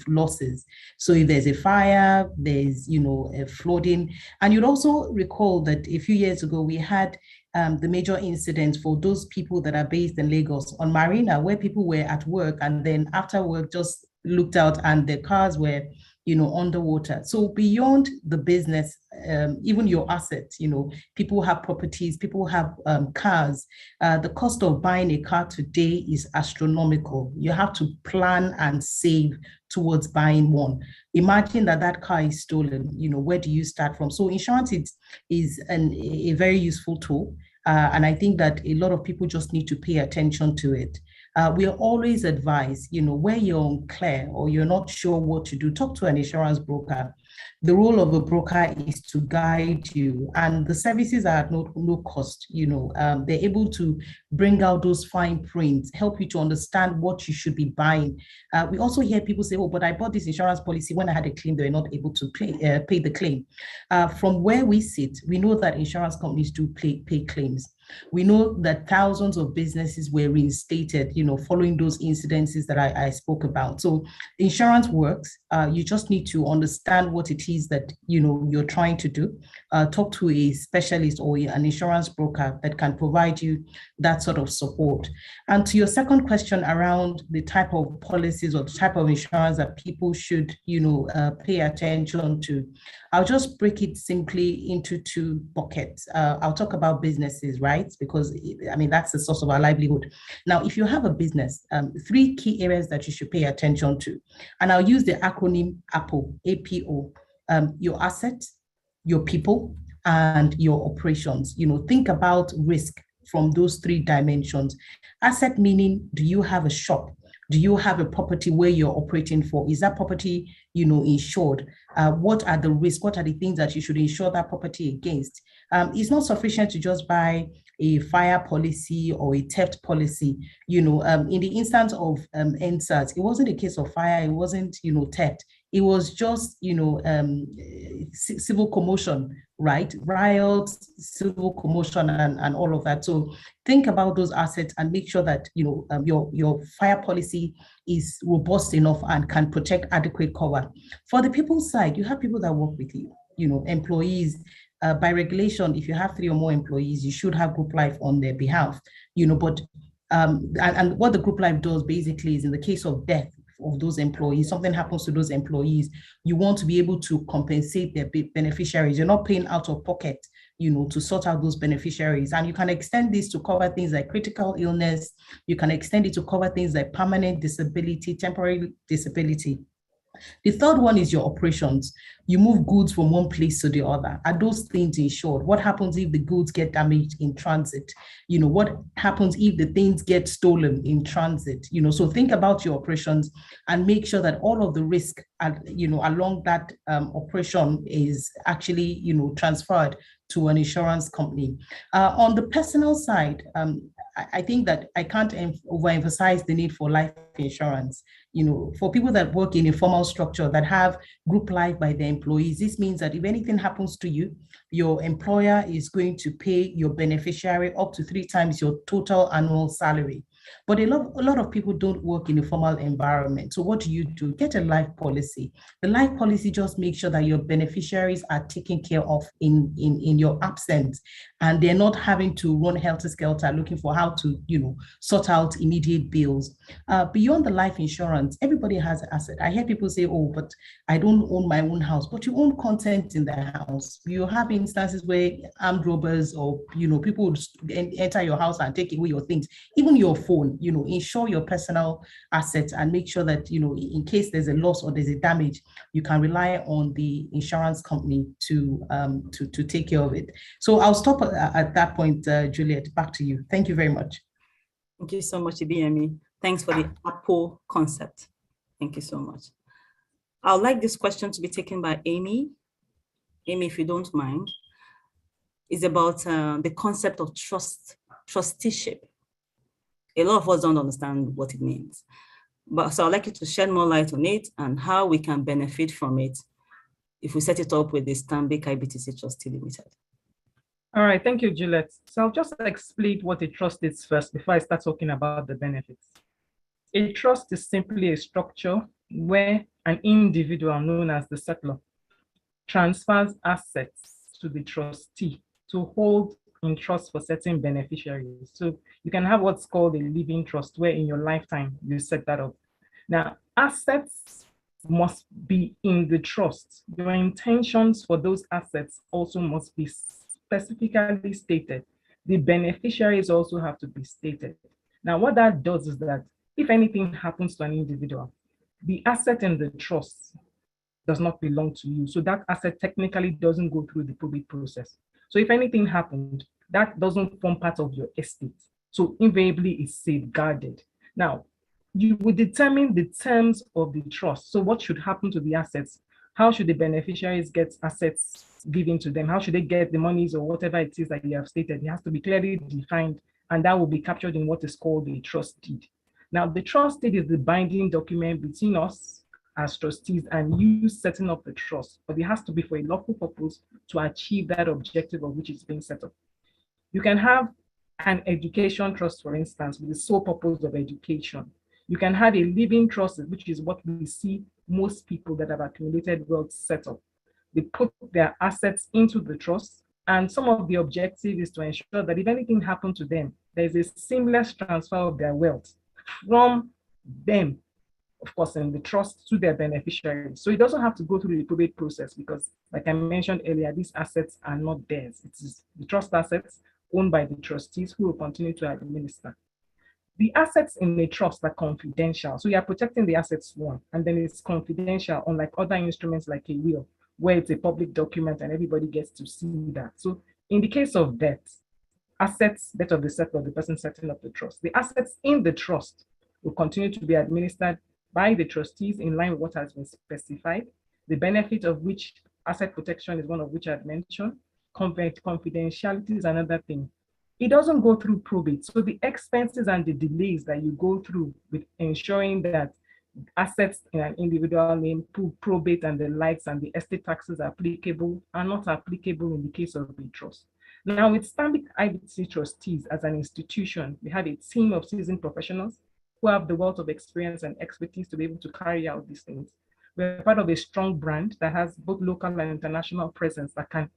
losses. So if there's a fire, there's, a flooding. And you'd also recall that a few years ago, we had the major incidents for those people that are based in Lagos on Marina, where people were at work and then after work just looked out and their cars were, underwater. So beyond the business, even your assets, people have properties, people have cars. The cost of buying a car today is astronomical. You have to plan and save towards buying one. Imagine that car is stolen, where do you start from? So insurance is a very useful tool. And I think that a lot of people just need to pay attention to it. We are always advised, where you're unclear or you're not sure what to do, talk to an insurance broker. The role of a broker is to guide you, and the services are at no cost. They're able to bring out those fine prints, help you to understand what you should be buying. We also hear people say, oh, but I bought this insurance policy when I had a claim, they were not able to pay the claim. From where we sit, we know that insurance companies do pay claims. We know that thousands of businesses were reinstated, following those incidences that I spoke about. So insurance works. You just need to understand what it is that, you're trying to do. Talk to a specialist or an insurance broker that can provide you that sort of support. And to your second question around the type of policies or the type of insurance that people should, pay attention to, I'll just break it simply into two buckets. I'll talk about businesses, right? Because that's the source of our livelihood. Now, if you have a business, 3 key areas that you should pay attention to, and I'll use the acronym APO, APO, your assets, your people, and your operations. Think about risk from those 3 dimensions. Asset meaning, do you have a shop? Do you have a property where you're operating for? Is that property, insured? What are the risks? What are the things that you should insure that property against? It's not sufficient to just buy a fire policy or a theft policy. In the instance of NSAS, it wasn't a case of fire, it wasn't, theft. It was just, civil commotion, right? Riots, civil commotion, and all of that. So think about those assets and make sure that, your fire policy is robust enough and can protect adequate cover. For the people side, you have people that work with you, employees. By regulation, if you have 3 or more employees, you should have group life on their behalf, but and what the group life does basically is, in the case of death of those employees, something happens to those employees, you want to be able to compensate their beneficiaries. You're not paying out of pocket, to sort out those beneficiaries. And you can extend this to cover things like critical illness. You can extend it to cover things like permanent disability, temporary disability. The third one is your operations. You move goods from one place to the other. Are those things insured? What happens if the goods get damaged in transit? What happens if the things get stolen in transit? So think about your operations and make sure that all of the risk, along that operation is actually, transferred to an insurance company. On the personal side, I think that I can't overemphasize the need for life insurance. For people that work in a formal structure that have group life by their employees, this means that if anything happens to you, your employer is going to pay your beneficiary up to 3 times your total annual salary. But a lot of people don't work in a formal environment. So what do? Get a life policy. The life policy just makes sure that your beneficiaries are taken care of in your absence, and they're not having to run helter-skelter looking for how to, sort out immediate bills. Beyond the life insurance, everybody has an asset. I hear people say, oh, but I don't own my own house, but you own content in the house. You have instances where armed robbers or, people would enter your house and take away your things, even your phone. Insure your personal assets and make sure that, in case there's a loss or there's a damage, you can rely on the insurance company to take care of it. So I'll stop at that point, Juliet. Back to you. Thank you very much. Thank you so much, Ibiyemi. Thanks for the APO concept. Thank you so much. I would like this question to be taken by Amy. Amy, if you don't mind, is about the concept of trusteeship. A lot of us don't understand what it means. So I'd like you to shed more light on it and how we can benefit from it if we set it up with the Stanbic IBTC Trustee Limited. All right, thank you, Juliet. So I'll just explain what a trust is first before I start talking about the benefits. A trust is simply a structure where an individual known as the settlor transfers assets to the trustee to hold in trust for certain beneficiaries. So you can have what's called a living trust, where in your lifetime you set that up. Now, assets must be in the trust. Your intentions for those assets also must be specifically stated. The beneficiaries also have to be stated. Now, what that does is that if anything happens to an individual, the asset in the trust does not belong to you. So that asset technically doesn't go through the probate process. So if anything happened, that doesn't form part of your estate. So invariably it's safeguarded. Now, you will determine the terms of the trust. So what should happen to the assets? How should the beneficiaries get assets given to them? How should they get the monies or whatever it is that you have stated? It has to be clearly defined, and that will be captured in what is called the trust deed. Now, the trust deed is the binding document between us as trustees and you setting up the trust, but it has to be for a lawful purpose to achieve that objective of which it's being set up. You can have an education trust, for instance, with the sole purpose of education. You can have a living trust, which is what we see most people that have accumulated wealth set up. They put their assets into the trust, and some of the objective is to ensure that if anything happened to them, there's a seamless transfer of their wealth from them, of course, in the trust to their beneficiaries. So it doesn't have to go through the probate process because, like I mentioned earlier, these assets are not theirs. It is the trust assets owned by the trustees who will continue to administer. The assets in a trust are confidential. So you are protecting the assets one, and then it's confidential, unlike other instruments like a will, where it's a public document and everybody gets to see that. So in the case of death of the person setting up the trust, the assets in the trust will continue to be administered by the trustees in line with what has been specified. The benefit of which asset protection is one of which I've mentioned. Confidentiality is another thing. It doesn't go through probate. So the expenses and the delays that you go through with ensuring that assets in an individual name, probate and the likes and the estate taxes are not applicable in the case of the trust. Now with Stanbic IBTC trustees as an institution, we have a team of seasoned professionals who have the wealth of experience and expertise to be able to carry out these things. We're part of a strong brand that has both local and international presence that can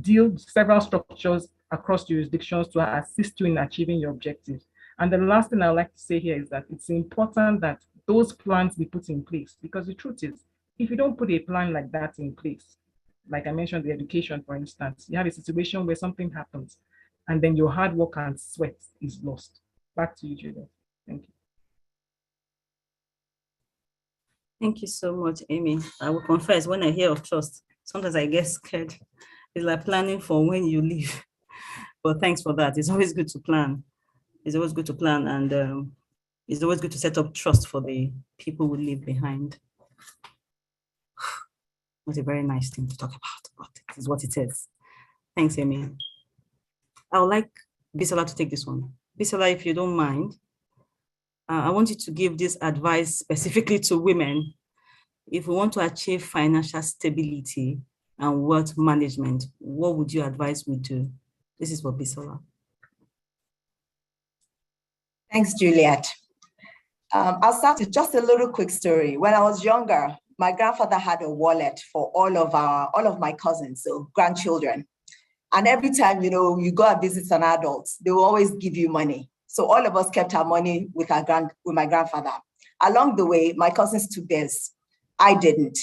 deal with several structures across jurisdictions to assist you in achieving your objectives. And the last thing I'd like to say here is that it's important that those plans be put in place, because the truth is, if you don't put a plan like that in place, like I mentioned, the education, for instance, you have a situation where something happens and then your hard work and sweat is lost. Back to you, Juliet. Thank you. Thank you so much, Amy. I will confess, when I hear of trust, sometimes I get scared. It's like planning for when you leave. But thanks for that. It's always good to plan. It's always good to plan, and it's always good to set up trust for the people who leave behind. That's a very nice thing to talk about, but it is what it is. Thanks, Amy. I would like Bisola to take this one. Bisola, if you don't mind, I want you to give this advice specifically to women. If we want to achieve financial stability and wealth management, what would you advise we do? This is for Bisola. Thanks, Juliet. I'll start with just a little quick story. When I was younger, my grandfather had a wallet for all of my cousins, so grandchildren. And every time, you go and visit an adult, they will always give you money. So all of us kept our money with my grandfather. Along the way, my cousins took theirs. I didn't.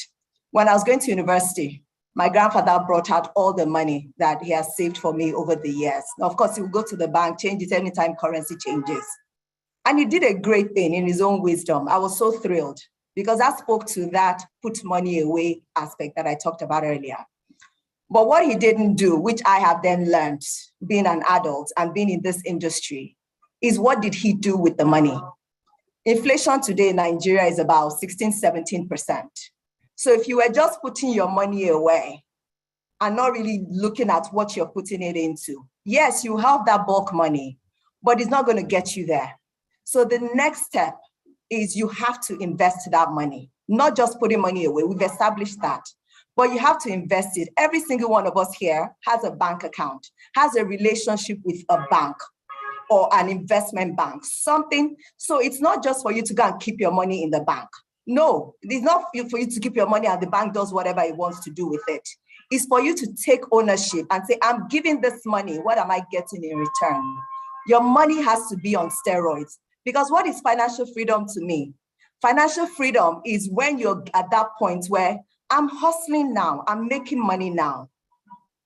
When I was going to university, my grandfather brought out all the money that he has saved for me over the years. Now, of course, he would go to the bank, change it anytime currency changes. And he did a great thing in his own wisdom. I was so thrilled because that spoke to that put money away aspect that I talked about earlier. But what he didn't do, which I have then learned being an adult and being in this industry, is what did he do with the money? Inflation today in Nigeria is about 16–17%. So if you were just putting your money away and not really looking at what you're putting it into, yes, you have that bulk money, but it's not going to get you there. So the next step is you have to invest that money, not just putting money away. We've established that, but you have to invest it. Every single one of us here has a bank account, has a relationship with a bank or an investment bank, something. So it's not just for you to go and keep your money in the bank. No, it's not for you to keep your money and the bank does whatever it wants to do with it. It's for you to take ownership and say, I'm giving this money. What am I getting in return? Your money has to be on steroids. Because what is financial freedom to me? Financial freedom is when you're at that point where I'm hustling now, I'm making money now.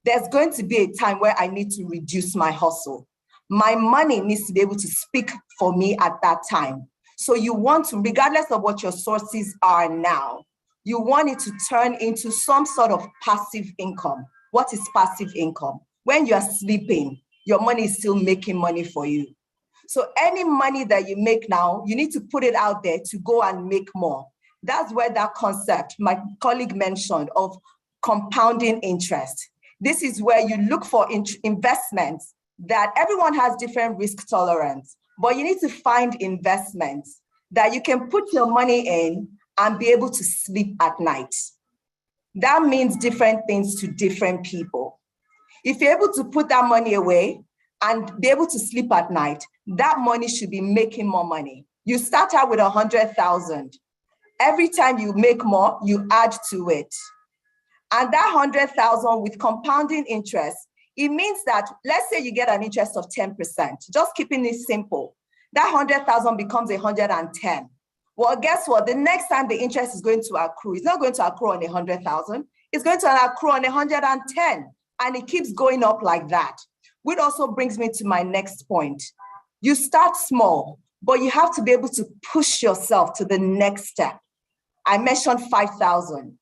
There's going to be a time where I need to reduce my hustle. My money needs to be able to speak for me at that time. So you want to, regardless of what your sources are now, you want it to turn into some sort of passive income. What is passive income? When you're sleeping, your money is still making money for you. So any money that you make now, you need to put it out there to go and make more. That's where that concept my colleague mentioned of compounding interest. This is where you look for investments that everyone has different risk tolerance, but you need to find investments that you can put your money in and be able to sleep at night. That means different things to different people. If you're able to put that money away and be able to sleep at night, that money should be making more money. You start out with 100,000. Every time you make more, you add to it. And that 100,000 with compounding interest, it means that, let's say you get an interest of 10%, just keeping it simple. That 100,000 becomes 110. Well, guess what? The next time the interest is going to accrue, it's not going to accrue on 100,000, it's going to accrue on 110. And it keeps going up like that. Which also brings me to my next point. You start small, but you have to be able to push yourself to the next step. I mentioned 5,000.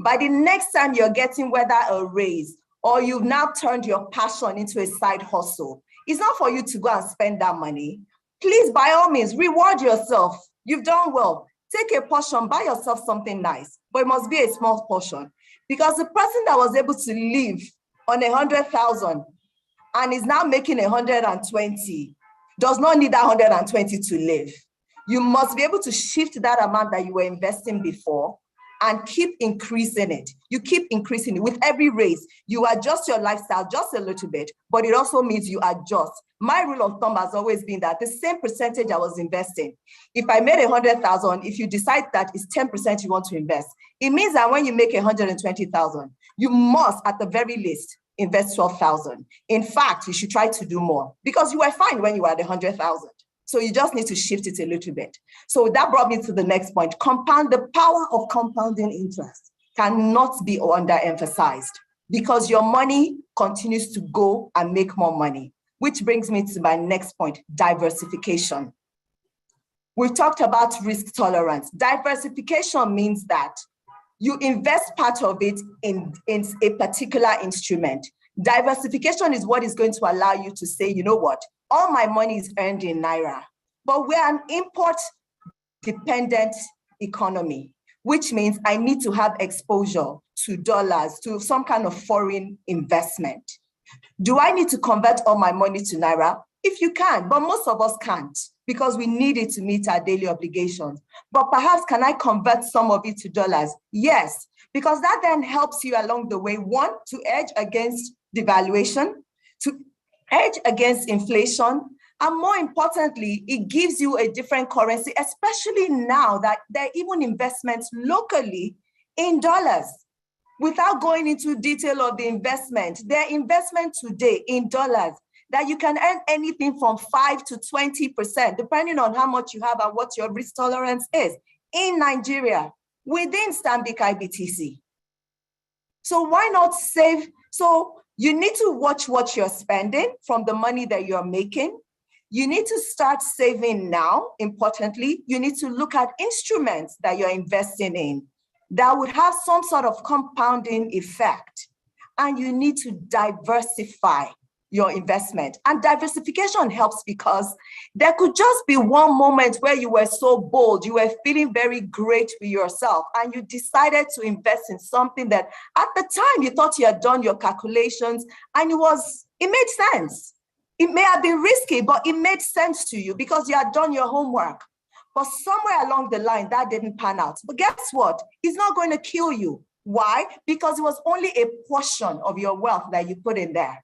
By the next time you're getting whether a raise or you've now turned your passion into a side hustle, it's not for you to go and spend that money. Please, by all means, reward yourself. You've done well. Take a portion, buy yourself something nice, but it must be a small portion. Because the person that was able to live on 100,000 and is now making 120 does not need that 120 to live. You must be able to shift that amount that you were investing before and keep increasing it. You keep increasing it. With every raise, you adjust your lifestyle just a little bit, but it also means you adjust. My rule of thumb has always been that the same percentage I was investing, if I made 100,000, if you decide that it's 10% you want to invest, it means that when you make 120,000, you must, at the very least, invest 12,000. In fact, you should try to do more because you were fine when you were at 100,000. So you just need to shift it a little bit. So that brought me to the next point. The power of compounding interest cannot be underemphasized because your money continues to go and make more money, which brings me to my next point, diversification. We've talked about risk tolerance. Diversification means that you invest part of it in a particular instrument. Diversification is what is going to allow you to say, you know what, all my money is earned in Naira, but we're an import-dependent economy, which means I need to have exposure to dollars, to some kind of foreign investment. Do I need to convert all my money to Naira? If you can, but most of us can't because we need it to meet our daily obligations. But perhaps can I convert some of it to dollars? Yes, because that then helps you along the way, one, to hedge against devaluation, to hedge against inflation, and more importantly, it gives you a different currency, especially now that there are even investments locally in dollars. Without going into detail of the investment, there are investments today in dollars that you can earn anything from 5 to 20%, depending on how much you have and what your risk tolerance is in Nigeria, within Stanbic IBTC. So why not save? So you need to watch what you're spending from the money that you're making. You need to start saving now. Importantly, you need to look at instruments that you're investing in that would have some sort of compounding effect. And you need to diversify your investment. And diversification helps because there could just be one moment where you were so bold, you were feeling very great with yourself, and you decided to invest in something that at the time you thought you had done your calculations and it made sense. It may have been risky, but it made sense to you because you had done your homework. But somewhere along the line, that didn't pan out. But guess what? It's not going to kill you. Why? Because it was only a portion of your wealth that you put in there.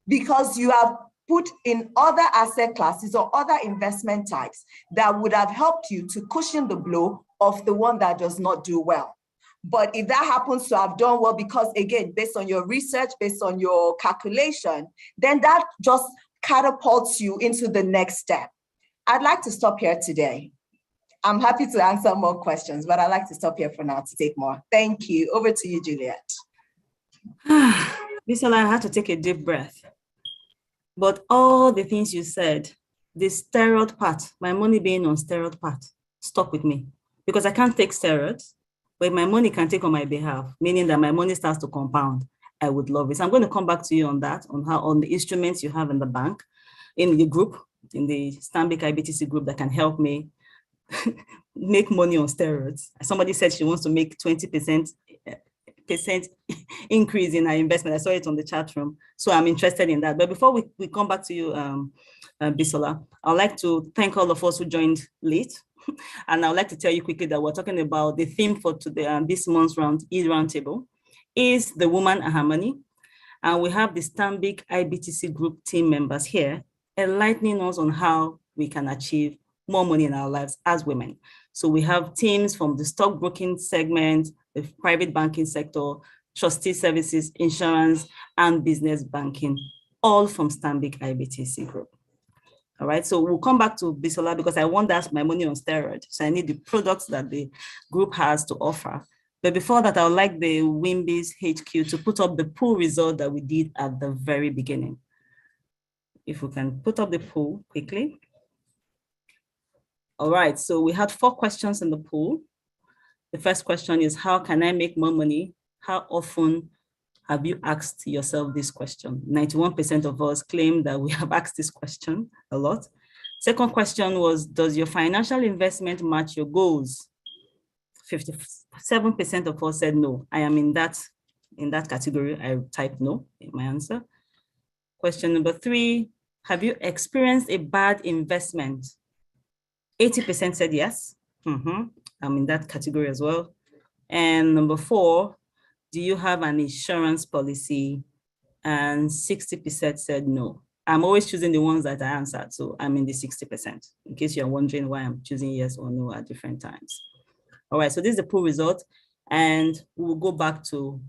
Because you have put in other asset classes or other investment types that would have helped you to cushion the blow of the one that does not do well. But if that happens to have done well, because again, based on your research, based on your calculation, then that just catapults you into the next step. I'd like to stop here today. I'm happy to answer more questions, but I'd like to stop here for now to take more. Thank you. Over to you, Juliet. Bisola, I had to take a deep breath. But all the things you said, the steroid part, my money being on steroid part, stuck with me. Because I can't take steroids, but my money can take on my behalf, meaning that my money starts to compound. I would love it. So I'm going to come back to you on that, on the instruments you have in the bank, in the group, in the Stanbic IBTC group that can help me make money on steroids. Somebody said she wants to make 20% increase in her investment. I saw it on the chat room. So I'm interested in that. But before we come back to you, Bisola, I'd like to thank all of us who joined late. And I'd like to tell you quickly that we're talking about the theme for today, this month's e-Roundtable is the woman and her money. And we have the Stanbic IBTC group team members here enlightening us on how we can achieve more money in our lives as women. So we have teams from the stockbroking segment, the private banking sector, trustee services, insurance, and business banking, all from Stanbic IBTC group. All right, so we'll come back to Bisola because I want to ask my money on steroids. So I need the products that the group has to offer. But before that, I would like the WIMBIZ HQ to put up the poll result that we did at the very beginning. If we can put up the poll quickly. All right, so we had 4 questions in the poll. The first question is, how can I make more money? How often have you asked yourself this question? 91% of us claim that we have asked this question a lot. Second question was, does your financial investment match your goals? 57% of us said no. I am in that category. I typed no in my answer. Question number 3, have you experienced a bad investment? 80% said yes. I'm in that category as well. And number 4, do you have an insurance policy? And 60% said no. I'm always choosing the ones that I answered, so I'm in the 60%, in case you're wondering why I'm choosing yes or no at different times. All right, so this is the poll result, and we'll go back to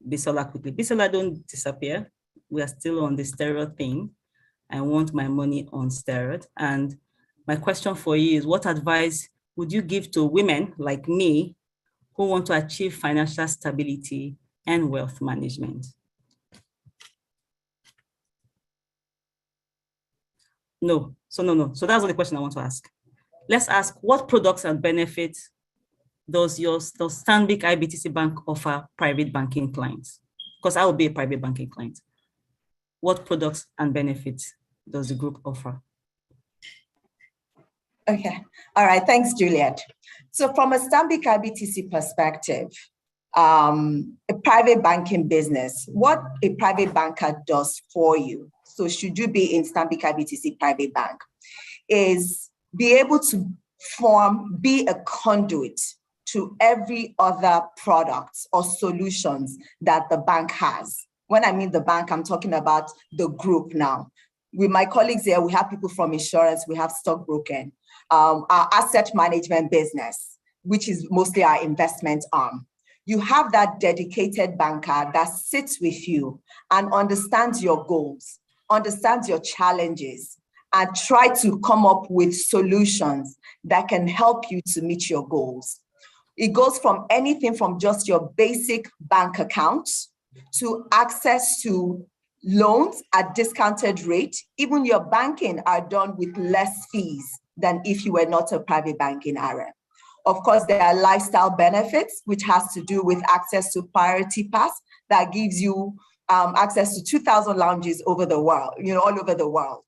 Bisola quickly. Bisola, don't disappear. We are still on the steroid thing. I want my money on steroid. And my question for you is, what advice would you give to women like me who want to achieve financial stability and wealth management? No, so that's not the question I want to ask. Let's ask, what products and benefits does Stanbic IBTC Bank offer private banking clients? Because I will be a private banking client. What products and benefits does the group offer? Okay, all right, thanks, Juliet. So from a Stanbic IBTC perspective, a private banking business, what a private banker does for you, so should you be in Stanbic IBTC Private Bank, is be able to be a conduit to every other product or solutions that the bank has. When I mean the bank, I'm talking about the group now. With my colleagues here, we have people from insurance, we have stockbroking, our asset management business, which is mostly our investment arm. You have that dedicated banker that sits with you and understands your goals, understands your challenges, and try to come up with solutions that can help you to meet your goals. It goes from anything from just your basic bank account to access to loans at discounted rate. Even your banking are done with less fees than if you were not a private banking RM. Of course, there are lifestyle benefits, which has to do with access to Priority Pass that gives you access to 2,000 lounges over the world, all over the world.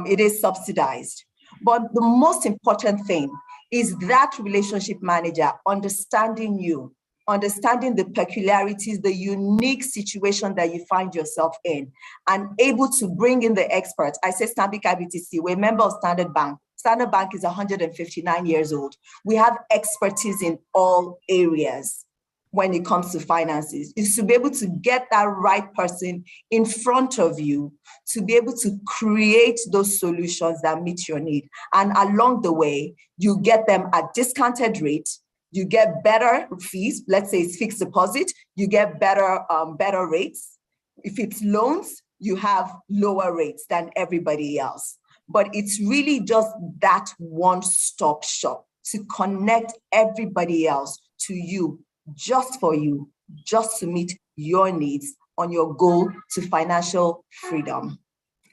It is subsidized. But the most important thing is that relationship manager understanding you, understanding the peculiarities, the unique situation that you find yourself in, and able to bring in the experts. I say Stanbic IBTC, we're a member of Standard Bank. Standard Bank is 159 years old. We have expertise in all areas when it comes to finances. Is to be able to get that right person in front of you to be able to create those solutions that meet your need. And along the way, you get them at discounted rate, you get better fees. Let's say it's fixed deposit, you get better rates. If it's loans, you have lower rates than everybody else. But it's really just that one-stop shop to connect everybody else to you, just for you, just to meet your needs on your goal to financial freedom.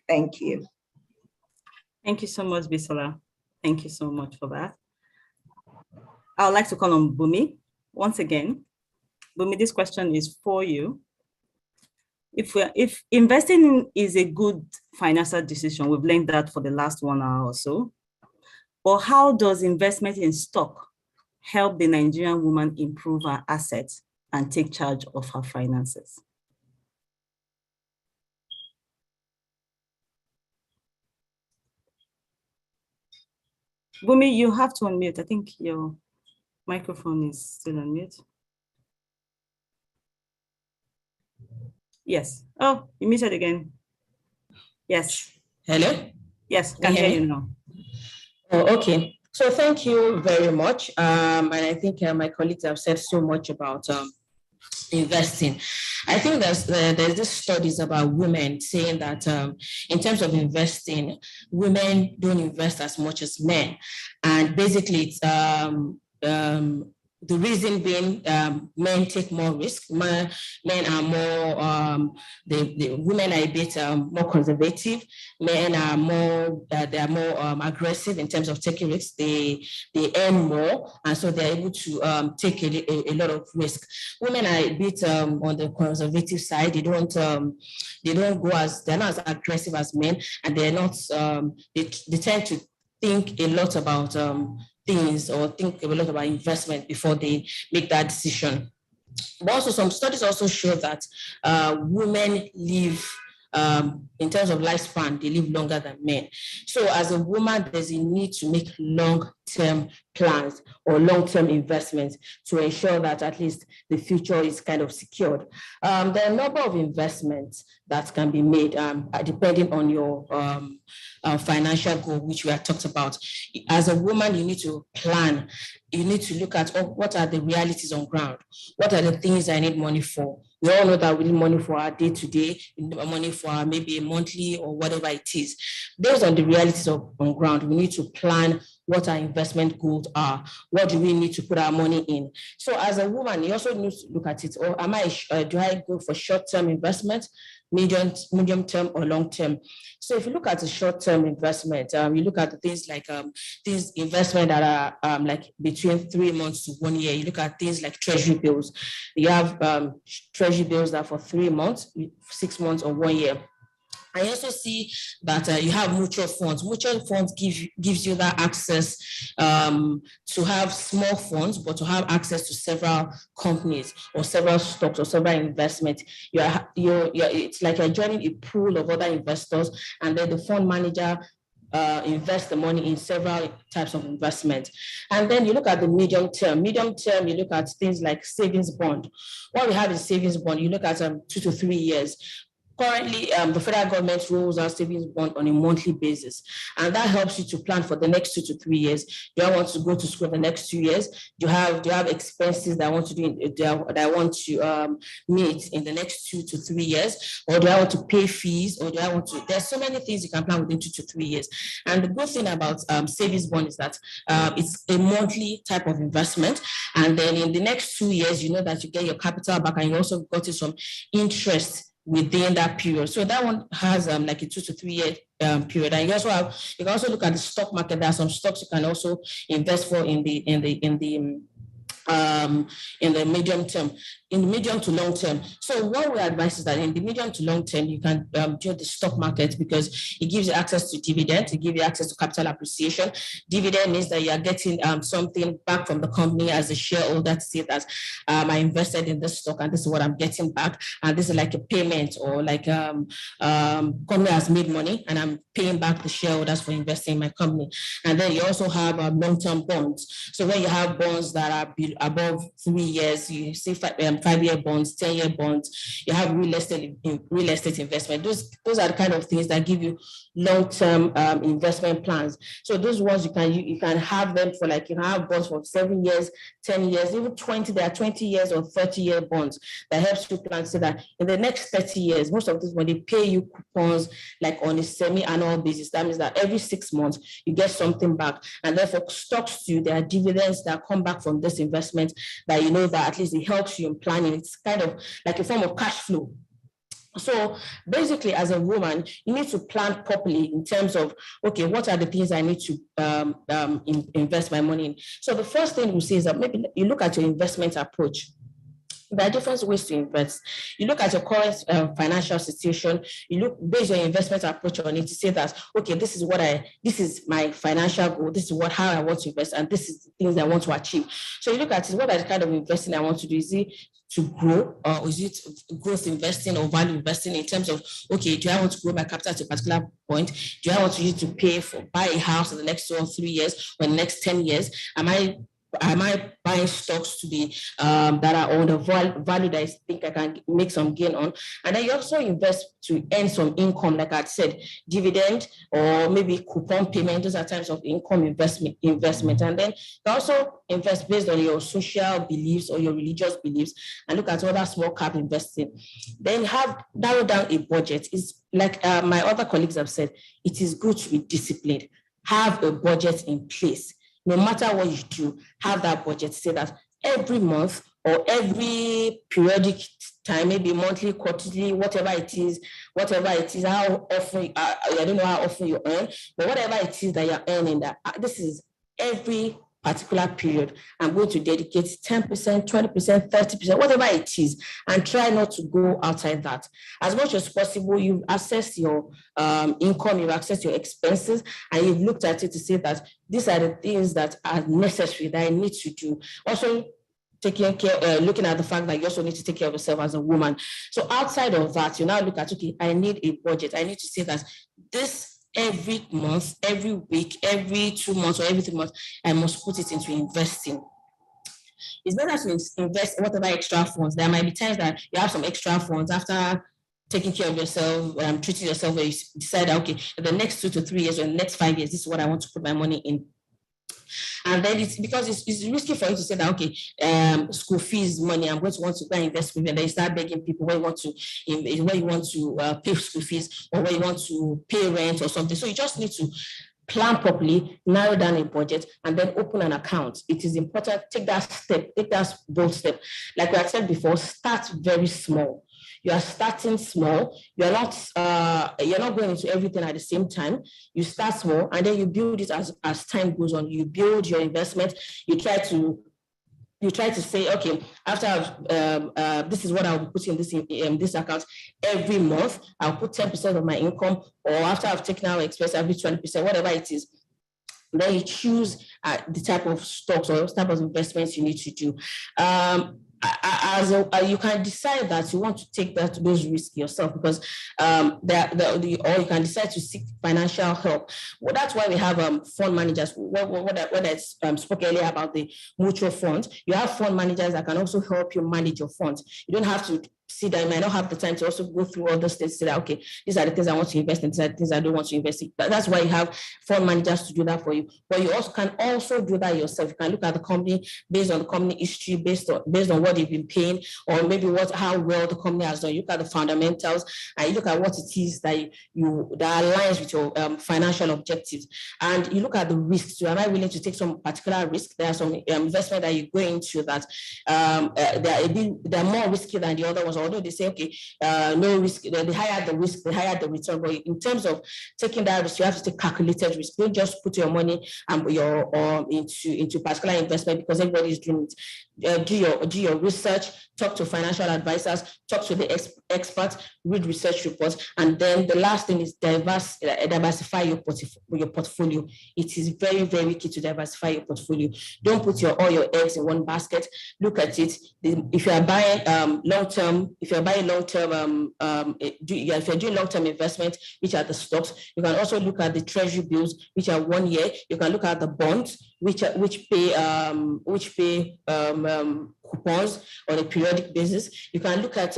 Thank you. Thank you so much, Bisola. Thank you so much for that. I would like to call on Bumi once again. Bumi, this question is for you. if investing is a good financial decision, we've learned that for the last 1 hour or so, but how does investment in stock help the Nigerian woman improve her assets and take charge of her finances? Bumi, you have to unmute. I think your microphone is still on mute. Yes. Oh, you muted again. Yes. Hello? Yes, can hear you now. Oh, okay. So thank you very much. And I think my colleagues have said so much about investing. I think there's this studies about women saying that in terms of investing, women don't invest as much as men. And basically it's the reason being men take more risk. Men are more, the women are a bit more conservative. Men are more, they are more aggressive in terms of taking risks. They earn more, and so they're able to take a lot of risk. Women are a bit on the conservative side. They don't go as, they're not as aggressive as men, and they're not, they tend to think a lot about things, or think a lot about investment before they make that decision. But also some studies also show that women live, in terms of lifespan, they live longer than men. So as a woman, there's a need to make long-term plans or long-term investments to ensure that at least the future is kind of secured. There are a number of investments that can be made depending on your financial goal, which we have talked about. As a woman, you need to plan. You need to look at what are the realities on ground. What are the things I need money for? We all know that we need money for our day-to-day, money for our maybe a monthly or whatever it is. Based on the realities on ground, we need to plan what our investment goals are. What do we need to put our money in? So as a woman, you also need to look at it. Or do I go for short-term investment, medium term, or long term? So if you look at the short-term investment, you look at the things like these investment that are like between 3 months to 1 year. You look at things like treasury bills. You have treasury bills that are for 3 months, 6 months, or 1 year. I also see that you have mutual funds. Mutual funds gives you that access to have small funds, but to have access to several companies or several stocks or several investments. It's like you're joining a pool of other investors, and then the fund manager invest the money in several types of investment. And then you look at the medium term. Medium term, you look at things like savings bond. What we have is savings bond. You look at 2 to 3 years. Currently, the federal government rolls out savings bond on a monthly basis, and that helps you to plan for the next 2 to 3 years. Do I want to go to school the next 2 years? Do you have expenses that I want to do that I want to meet in the next 2 to 3 years? Or do I want to pay fees? Or do I want to? There's so many things you can plan within 2 to 3 years. And the good thing about savings bond is that it's a monthly type of investment, and then in the next 2 years, you know that you get your capital back, and you also got some interest within that period. So that one has like a 2 to 3 year period. And you can also look at the stock market. There are some stocks you can also invest for in the medium term, in the medium to long term. So what we advise is that in the medium to long term, you can do the stock market, because it gives you access to dividends, it gives you access to capital appreciation. Dividend means that you are getting something back from the company as a shareholder to say that I invested in this stock and this is what I'm getting back. And this is like a payment, or like company has made money and I'm paying back the shareholders for investing in my company. And then you also have long-term bonds. So when you have bonds that are above 3 years, you see 5-year bonds, 10-year bonds, you have real estate investment. Those are the kind of things that give you long-term investment plans. So those ones you can have them for, like, you can have bonds for 7 years, 10 years, even 20. There are 20 years or 30-year bonds that helps you plan, so that in the next 30 years, most of this, when they pay you coupons like on a semi-annual basis, that means that every 6 months you get something back. And therefore stocks too, there are dividends that come back from this investment, that you know that at least it helps you in planning. It's kind of like a form of cash flow. So basically, as a woman, you need to plan properly in terms of, okay, what are the things I need to invest my money in? So the first thing we say is that maybe you look at your investment approach. There are different ways to invest. You look at your current financial situation, you look based on your investment approach on it to say that, okay, this is my financial goal, this is how I want to invest, and this is the things I want to achieve. So you look at it, what are the kind of investing I want to do? Is it to grow, or is it growth investing or value investing in terms of, okay, do I want to grow my capital to a particular point? Do I want to use it to buy a house in the next 2 or 3 years or the next 10 years? Am I buying stocks to be that are on the value that I think I can make some gain on? And then you also invest to earn some income, like I said, dividend or maybe coupon payment. Those are types of income investment. And then you also invest based on your social beliefs or your religious beliefs, and look at other small cap investing. Then narrow down a budget. It's like my other colleagues have said, it is good to be disciplined. Have a budget in place. No matter what you do, have that budget. Say that every month or every periodic time, maybe monthly, quarterly, whatever it is, how often, I don't know how often you earn, but whatever it is that you're earning, that this is every particular period, I'm going to dedicate 10%, 20%, 30%, whatever it is, and try not to go outside that. As much as possible, you've assessed your income, you've assessed your expenses, and you've looked at it to say that these are the things that are necessary, that I need to do. Also, taking care, looking at the fact that you also need to take care of yourself as a woman. So outside of that, you now look at, okay, I need a budget. I need to say that this every month, every week, every 2 months, or every 3 months, I must put it into investing. It's better to invest whatever extra funds. There might be times that you have some extra funds after taking care of yourself, treating yourself, where you decide, okay, the next 2 to 3 years or the next 5 years, this is what I want to put my money in. And then it's because it's risky for you to say that, okay, school fees money, I'm going to want to go and invest with you, and then you start begging people where you want to pay school fees, or where you want to pay rent or something. So you just need to plan properly, narrow down a budget, and then open an account. It is important. Take that bold step. Like we had said before, start very small. You are starting small. You're not going into everything at the same time. You start small, and then you build it as time goes on. You build your investment. You try to say, okay, after this is what I'll be putting in this account every month. I'll put 10% of my income, or after I've taken out expense, I'll be 20%, whatever it is. Then you choose the type of stocks or type of investments you need to do. You can decide that you want to take those risks yourself, because or you can decide to seek financial help. Well, that's why we have fund managers. What I spoke earlier about the mutual funds, you have fund managers that can also help you manage your funds. You don't have to see that you might not have the time to also go through all those things, say that, okay, these are the things I want to invest in, these are the things I don't want to invest in. That's why you have fund managers to do that for you. But you also can do that yourself. You can look at the company based on the company history, based on what they've been paying, or maybe how well the company has done. You look at the fundamentals, and you look at what it is that aligns with your financial objectives. And you look at the risks. So am I willing to take some particular risk? There are some investment that you go into that they're more risky than the other ones. Although they say, okay, no risk, the higher the risk, the higher the return. But in terms of taking that risk, you have to take calculated risk. Don't just put your money into particular investment because everybody is doing it. Do your research, talk to financial advisors, talk to the experts, read research reports, and then the last thing is diversify your portfolio. It is very, very key to diversify your portfolio. Don't put all your eggs in one basket. Look at it. If you are buying long-term, if you're doing long-term investment, which are the stocks, you can also look at the treasury bills, which are 1 year. You can look at the bonds, which pay coupons on a periodic basis. You can look at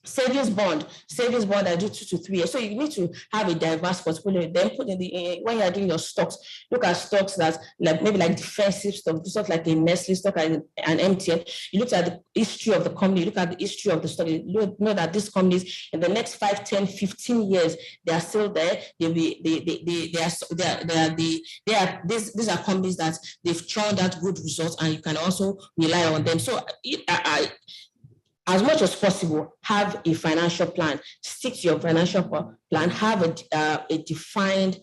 savings bond I do 2 to 3 years. So you need to have a diverse portfolio. Then put in when you're doing your stocks, look at stocks that maybe defensive stocks, stuff like a Nestle stock and an MTN. You look at the history of the company, you look at the history of the stock, you know that these companies in the next 5, 10, 15 years, they are still there. These are companies that they've churned out good results, and you can also rely on them. So as much as possible, have a financial plan. Stick to your financial plan. Have a defined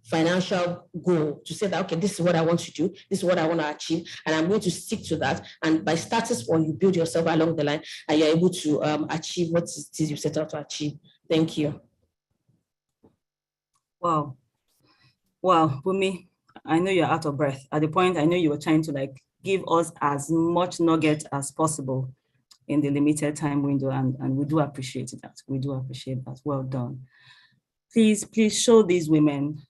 financial goal to say that, okay, this is what I want to do. This is what I want to achieve. And I'm going to stick to that. And by starting small, you build yourself along the line and you're able to achieve what it is you set out to achieve. Thank you. Wow. Wow, Bumi, I know you're out of breath. At the point, I know you were trying to give us as much nugget as possible in the limited time window, and we do appreciate that. We do appreciate that. Well done. Please show these women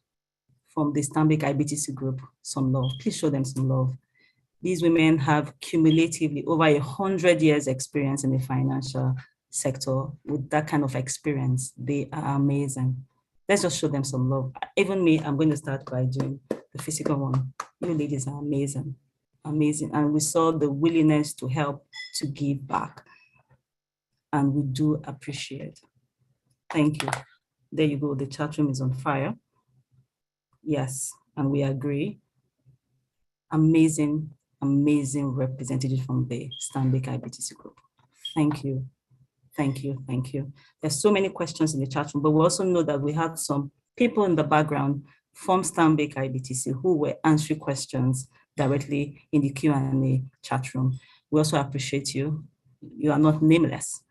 from the Stanbic IBTC group some love. Please show them some love. These women have cumulatively over 100 years experience in the financial sector. With that kind of experience, they are amazing. Let's just show them some love. Even me, I'm going to start by doing the physical one. You ladies are amazing, amazing. And we saw the willingness to help, to give back. And we do appreciate. Thank you. There you go. The chat room is on fire. Yes, and we agree. Amazing, amazing representative from the Stanbic IBTC group. Thank you. Thank you, thank you. There's so many questions in the chat room, but we also know that we had some people in the background from Stanbic IBTC who were answering questions directly in the Q&A chat room. We also appreciate you. You are not nameless.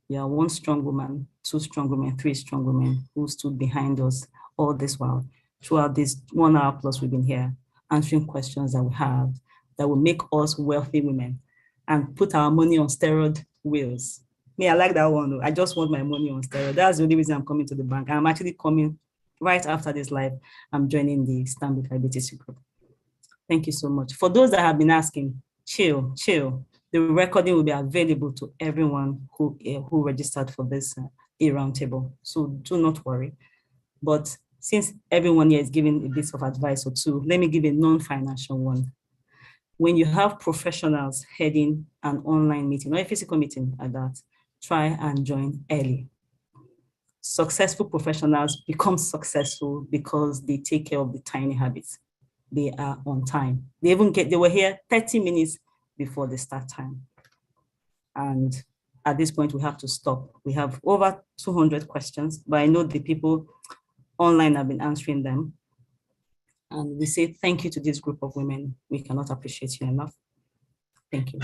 You are one strong woman, two strong women, three strong women who stood behind us all this while. Throughout this 1 hour plus we've been here, answering questions that we have that will make us wealthy women and put our money on steroid wheels. Me, I like that one. I just want my money on steroid. That's the only reason I'm coming to the bank. I'm actually coming right after this live. I'm joining the Stanbic IBTC group. Thank you so much. For those that have been asking, chill. The recording will be available to everyone who registered for this e-Roundtable. So do not worry. But since everyone here is giving a bit of advice or two, let me give a non-financial one. When you have professionals heading an online meeting or a physical meeting like that, try and join early. Successful professionals become successful because they take care of the tiny habits. They are on time. They were here 30 minutes before the start time. And at this point, we have to stop. We have over 200 questions, but I know the people online have been answering them. And we say thank you to this group of women. We cannot appreciate you enough. Thank you.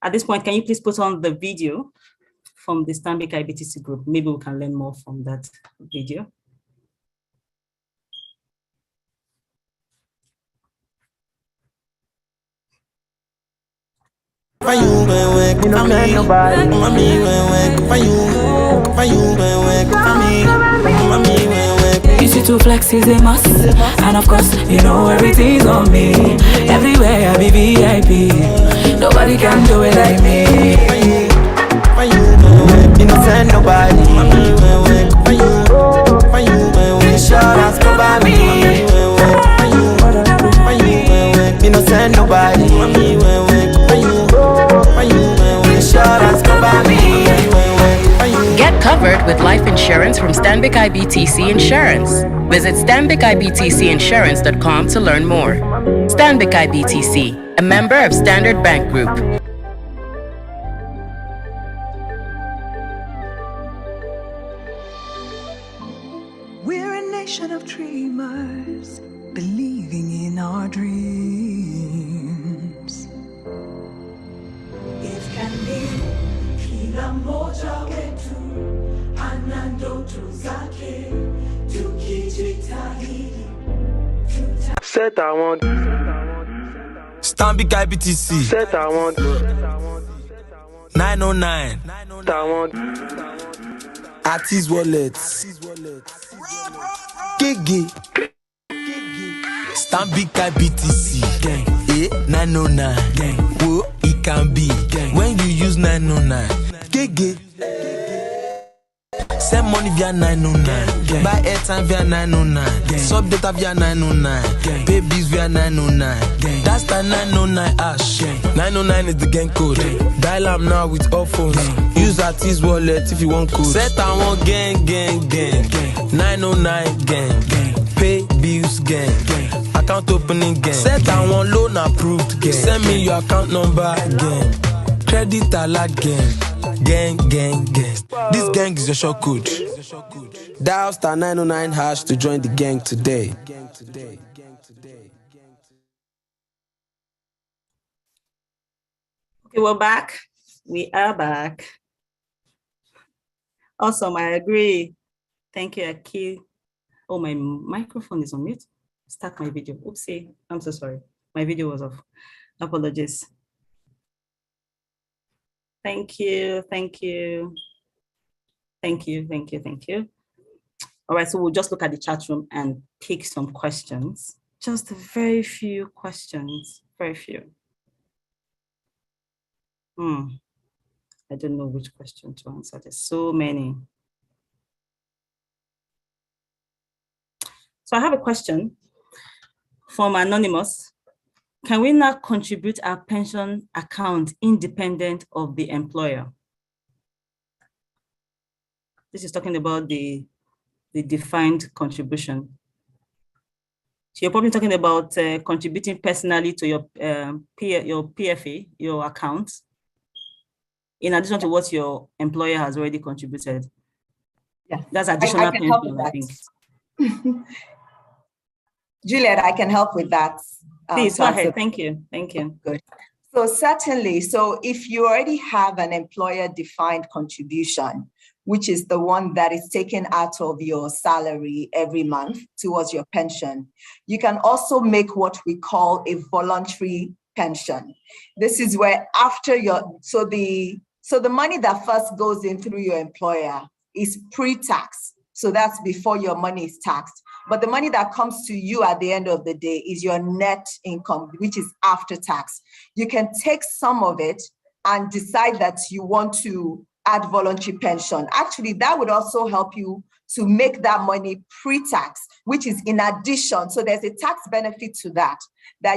At this point, can you please put on the video from the Stanbic IBTC group? Maybe we can learn more from that video. Easy to flex is a must, and of course, you know everything's on me. Everywhere I be VIP, nobody can do it like me. You don't send nobody. Insurance cover me. You don't send nobody. Insurance cover me. Get covered with life insurance from Stanbic IBTC Insurance. Visit stanbicibtcinsurance.com to learn more. Stanbic IBTC, a member of Standard Bank Group. We're a nation of dreamers, believing in our dreams. It can be kila mmoja wetu ana ndoto zake, tukijitahidi. Set I want. Stanbic IBTC. Set I want. 909. I want. Artist Wallet. Gigi. Stanbic IBTC. Gang. 909. Gang. Whoa, it can be. Gang. When you use 909. Gigi. Send money via 909. Buy airtime via 909. Sub data via 909. Pay bills via 909. That's the 909 hash. 909 is the gang code. Dial up now with all phones. Use Artist Wallet if you want code. Set I want gang. 909 gang. Pay bills gang. account opening game. Set and one loan approved game. Send me your account number game. Credit alert gang. Gang. This gang is your short code. Dial *909# to join the gang today. Okay, we're back. We are back. Awesome, I agree. Thank you, Aki. Oh, my microphone is on mute. Start my video. Oopsie, I'm so sorry. My video was off. Apologies. Thank you. All right, so we'll just look at the chat room and pick some questions. Just very few questions, very few. I don't know which question to answer. There's so many. So I have a question from Anonymous. Can we now contribute our pension account independent of the employer? This is talking about the defined contribution. So you're probably talking about contributing personally to your PFA, your account, in addition to what your employer has already contributed. Yeah, that's additional pension, I think. Juliet, I can help with that. Please, go ahead. Thank you. Good. So certainly, so if you already have an employer-defined contribution, which is the one that is taken out of your salary every month towards your pension, you can also make what we call a voluntary pension. This is where after so the money that first goes in through your employer is pre-tax. So that's before your money is taxed. But the money that comes to you at the end of the day is your net income, which is after tax. You can take some of it and decide that you want to add voluntary pension. Actually, that would also help you to make that money pre-tax, which is in addition. So there's a tax benefit to that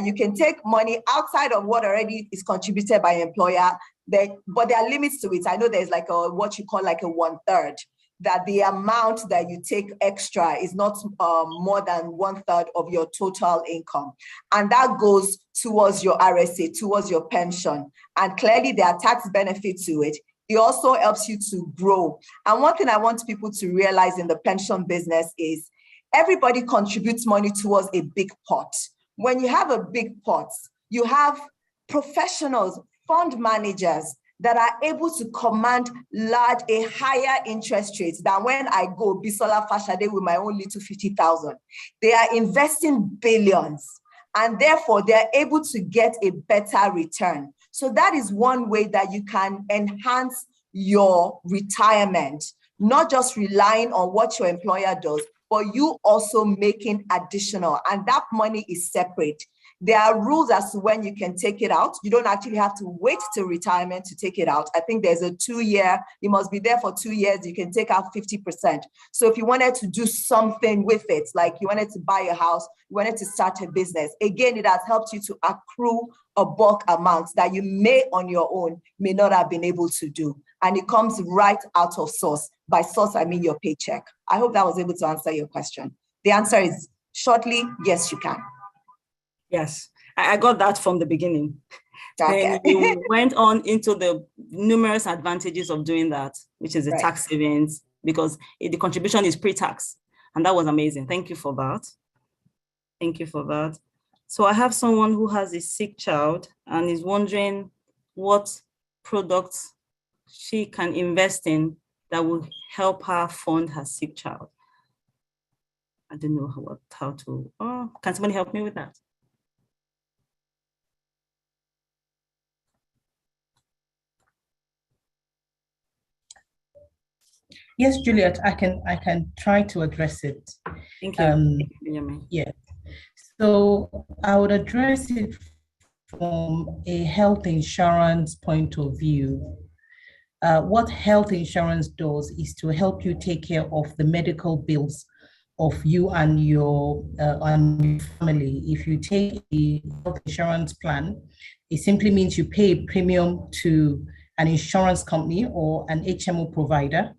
you can take money outside of what already is contributed by employer, but there are limits to it. I know there's like what you call like a 1/3, that the amount that you take extra is not more than 1/3 of your total income. And that goes towards your RSA, towards your pension. And clearly there are tax benefits to it. It also helps you to grow. And one thing I want people to realize in the pension business is everybody contributes money towards a big pot. When you have a big pot, you have professionals, fund managers that are able to command a higher interest rate than when I go Bisola Fashade with my own little 50,000. They are investing billions, and therefore they're able to get a better return. So that is one way that you can enhance your retirement, not just relying on what your employer does, but you also making additional, and that money is separate. There are rules as to when you can take it out. You don't actually have to wait till retirement to take it out. I think there's a 2-year, you must be there for 2 years, you can take out 50%. So if you wanted to do something with it, like you wanted to buy a house, you wanted to start a business, again, it has helped you to accrue a bulk amount that you may on your own may not have been able to do. And it comes right out of source. By source, I mean your paycheck. I hope that was able to answer your question. The answer is shortly, yes, you can. Yes, I got that from the beginning. Okay. Then you went on into the numerous advantages of doing that, which is the tax savings, because the contribution is pre-tax. And that was amazing. Thank you for that. So I have someone who has a sick child and is wondering what products she can invest in that will help her fund her sick child. I don't know how to, can somebody help me with that? Yes, Juliet, I can try to address it. Thank you. Yeah. So I would address it from a health insurance point of view. What health insurance does is to help you take care of the medical bills of you and your family. If you take a health insurance plan, it simply means you pay a premium to an insurance company or an HMO provider.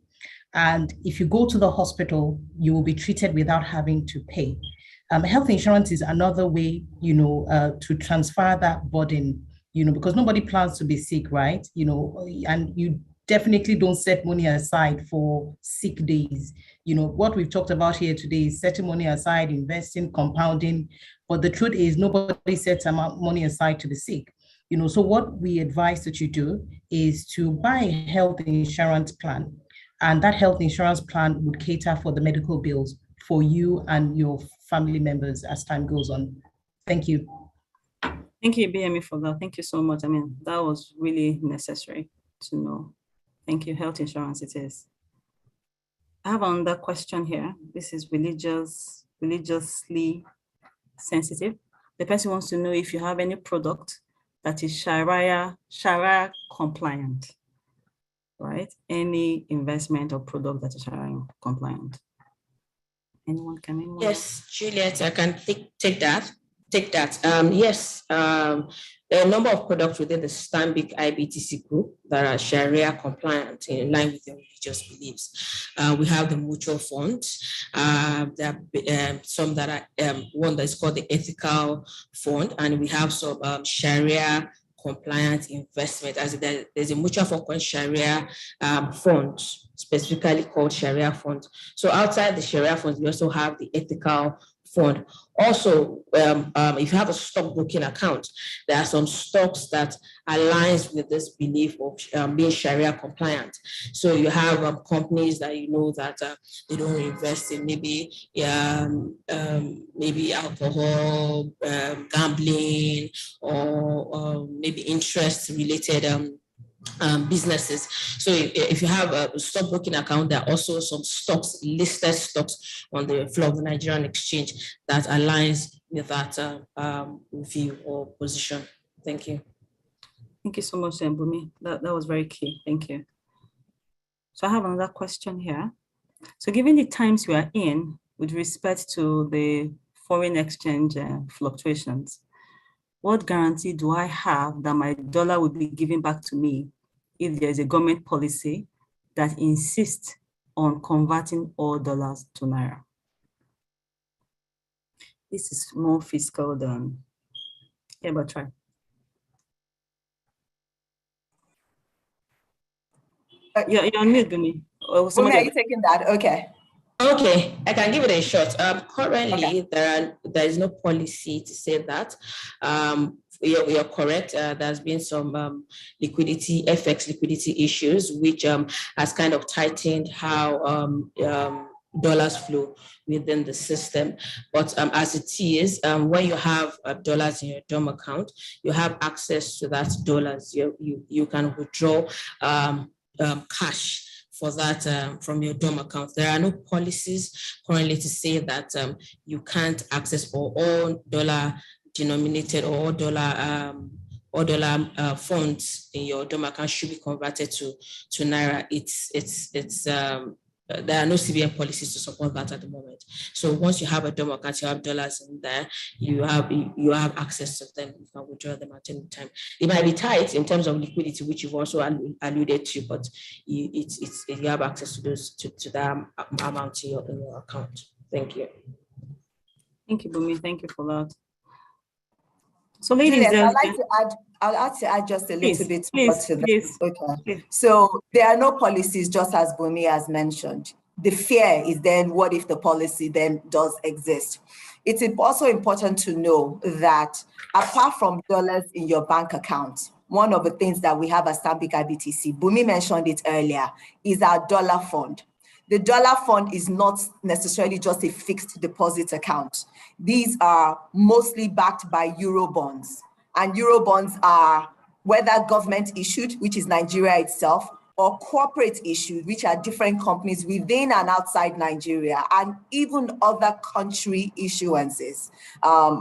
And if you go to the hospital, you will be treated without having to pay. Health insurance is another way, to transfer that burden, because nobody plans to be sick, right? And you definitely don't set money aside for sick days. What we've talked about here today is setting money aside, investing, compounding, but the truth is nobody sets money aside to be sick. So what we advise that you do is to buy a health insurance plan, and that health insurance plan would cater for the medical bills for you and your family members as time goes on. Thank you. Thank you, BME, for that. Thank you so much. I mean, that was really necessary to know. Thank you. Health insurance it is. I have another question here. This is religiously sensitive. The person wants to know if you have any product that is Sharia compliant, right? Any investment or product that is Sharia compliant. Anyone can? Yes, Juliet, I can take that. Yes, there are a number of products within the Stanbic IBTC group that are Sharia compliant in line with their religious beliefs. We have the mutual funds. There are some that are one that is called the ethical fund, and we have some Sharia compliant investment. As there's a mutual fund called Sharia fund, specifically called Sharia fund. So outside the Sharia funds, we also have the ethical fund. Also, if you have a stockbroking account, there are some stocks that aligns with this belief of being Sharia compliant. So you have companies that that they don't invest in maybe alcohol, gambling, or maybe interest-related businesses. So if you have a stockbroking account, there are also some listed stocks on the floor of the Nigerian exchange that aligns with that view or position. Thank you. Thank you so much, Mbumi. That was very key. Thank you. So I have another question here. So given the times we are in with respect to the foreign exchange fluctuations, what guarantee do I have that my dollar will be given back to me if there is a government policy that insists on converting all dollars to Naira? This is more fiscal than, yeah, but try. You're on mute, Bumi. Bumi, are you taking that? Okay. Okay, I can give it a shot. Currently, there is no policy to say that. You're correct. There's been some FX liquidity issues, which has kind of tightened how dollars flow within the system. But as it is, when you have dollars in your DOM account, you have access to that dollars. You can withdraw cash for that from your DOM account. There are no policies currently to say that you can't access for all dollar denominated or all dollar funds in your DOM account should be converted to Naira. There are no CBN policies to support that at the moment. So once you have a DOM account, you have dollars in there, you have access to them. You can withdraw them at any time. It might be tight in terms of liquidity, which you've also alluded to, but you have access to those to that amount in your account. Thank you. Thank you, Bumi. Thank you for that. So, ladies, I'd like to add just a little bit more to that. Okay. So there are no policies, just as Bumi has mentioned. The fear is then, what if the policy then does exist? It's also important to know that apart from dollars in your bank account, one of the things that we have at Stanbic IBTC, Bumi mentioned it earlier, is our dollar fund. The dollar fund is not necessarily just a fixed deposit account. These are mostly backed by Euro bonds. And Euro bonds are whether government issued, which is Nigeria itself, or corporate issued, which are different companies within and outside Nigeria, and even other country issuances.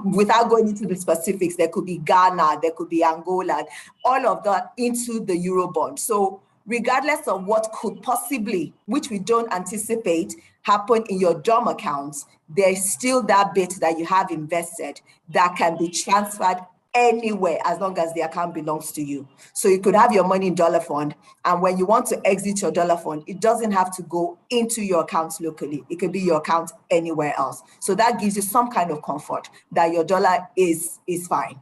Without going into the specifics, there could be Ghana, there could be Angola, all of that into the Euro bond. So regardless of what could possibly, which we don't anticipate, happen in your DOM accounts, there's still that bit that you have invested that can be transferred anywhere as long as the account belongs to you. So you could have your money in dollar fund, and when you want to exit your dollar fund, it doesn't have to go into your account locally. It could be your account anywhere else. So that gives you some kind of comfort that your dollar is fine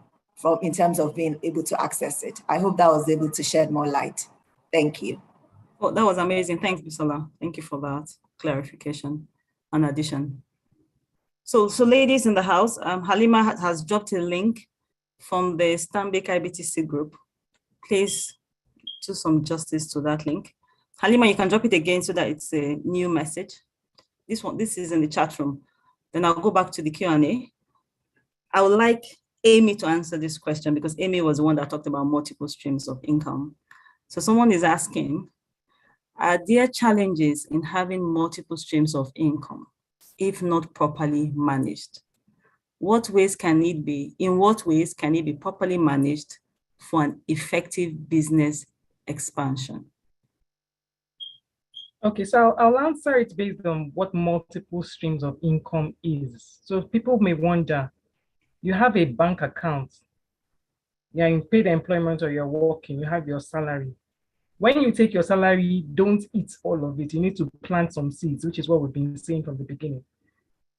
in terms of being able to access it. I hope that was able to shed more light. Thank you. Oh, that was amazing. Thanks, Bisola. Thank you for that clarification and addition. So ladies in the house, Halima has dropped a link from the Stanbic IBTC group. Please do some justice to that link. Halima, you can drop it again so that it's a new message. This is in the chat room. Then I'll go back to the Q&A. I would like Amy to answer this question because Amy was the one that talked about multiple streams of income. So someone is asking, are there challenges in having multiple streams of income if not properly managed? In what ways can it be properly managed for an effective business expansion? Okay, so I'll answer it based on what multiple streams of income is. So people may wonder, you have a bank account, you're in paid employment or you're working, you have your salary. When you take your salary, don't eat all of it. You need to plant some seeds, which is what we've been saying from the beginning.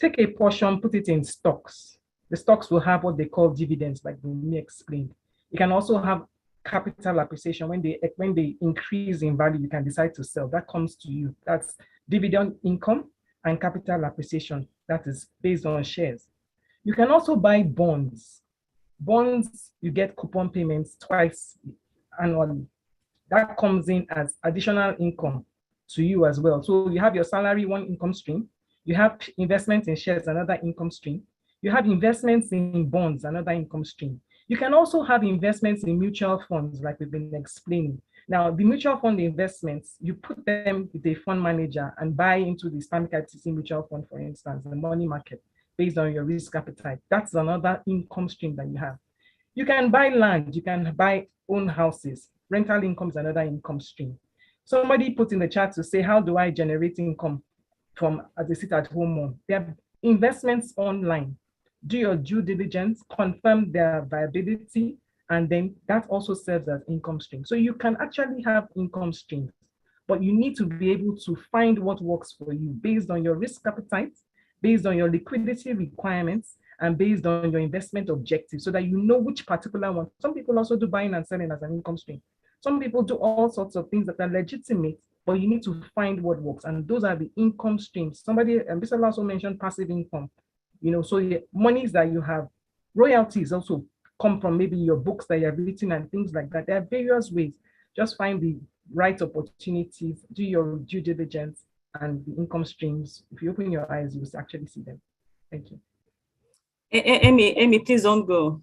Take a portion, put it in stocks. The stocks will have what they call dividends, like we explained. You can also have capital appreciation. When they increase in value, you can decide to sell. That comes to you. That's dividend income and capital appreciation. That is based on shares. You can also buy bonds. Bonds, you get coupon payments twice annually. That comes in as additional income to you as well. So you have your salary, one income stream. You have investments in shares, another income stream. You have investments in bonds, another income stream. You can also have investments in mutual funds, like we've been explaining. Now, the mutual fund investments, you put them with a fund manager and buy into the Stanbic IBTC mutual fund, for instance, the money market, based on your risk appetite. That's another income stream that you have. You can buy land, you can buy own houses. Rental income is another income stream. Somebody put in the chat to say, how do I generate income from as a sit-at-home mom? There are investments online. Do your due diligence, confirm their viability, and then that also serves as income stream. So you can actually have income streams, but you need to be able to find what works for you based on your risk appetite, based on your liquidity requirements, and based on your investment objectives so that you know which particular one. Some people also do buying and selling as an income stream. Some people do all sorts of things that are legitimate, but you need to find what works. And those are the income streams. Somebody, and Mr. also mentioned passive income. So the monies that you have, royalties also come from maybe your books that you have written and things like that. There are various ways. Just find the right opportunities, do your due diligence, and the income streams. If you open your eyes, you will actually see them. Thank you. Amy, please don't go.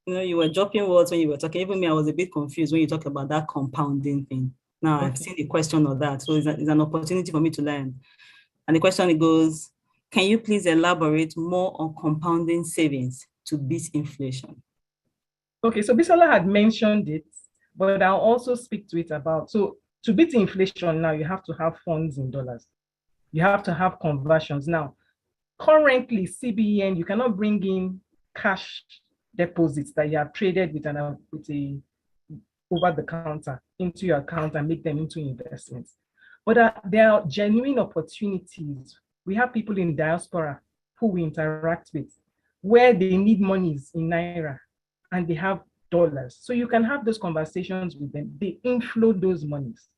You were dropping words when you were talking. Even me, I was a bit confused when you talk about that compounding thing. Now, okay. I've seen the question of that. So it's an opportunity for me to learn. And the question goes, can you please elaborate more on compounding savings to beat inflation? Okay, so Bisola had mentioned it, but I'll also speak to it about, so to beat inflation now, you have to have funds in dollars. You have to have conversions. Now, currently, CBN, you cannot bring in cash deposits that you have traded with a over the counter into your account and make them into investments. But there are genuine opportunities. We have people in diaspora who we interact with where they need monies in Naira and they have dollars. So you can have those conversations with them. They inflow those monies.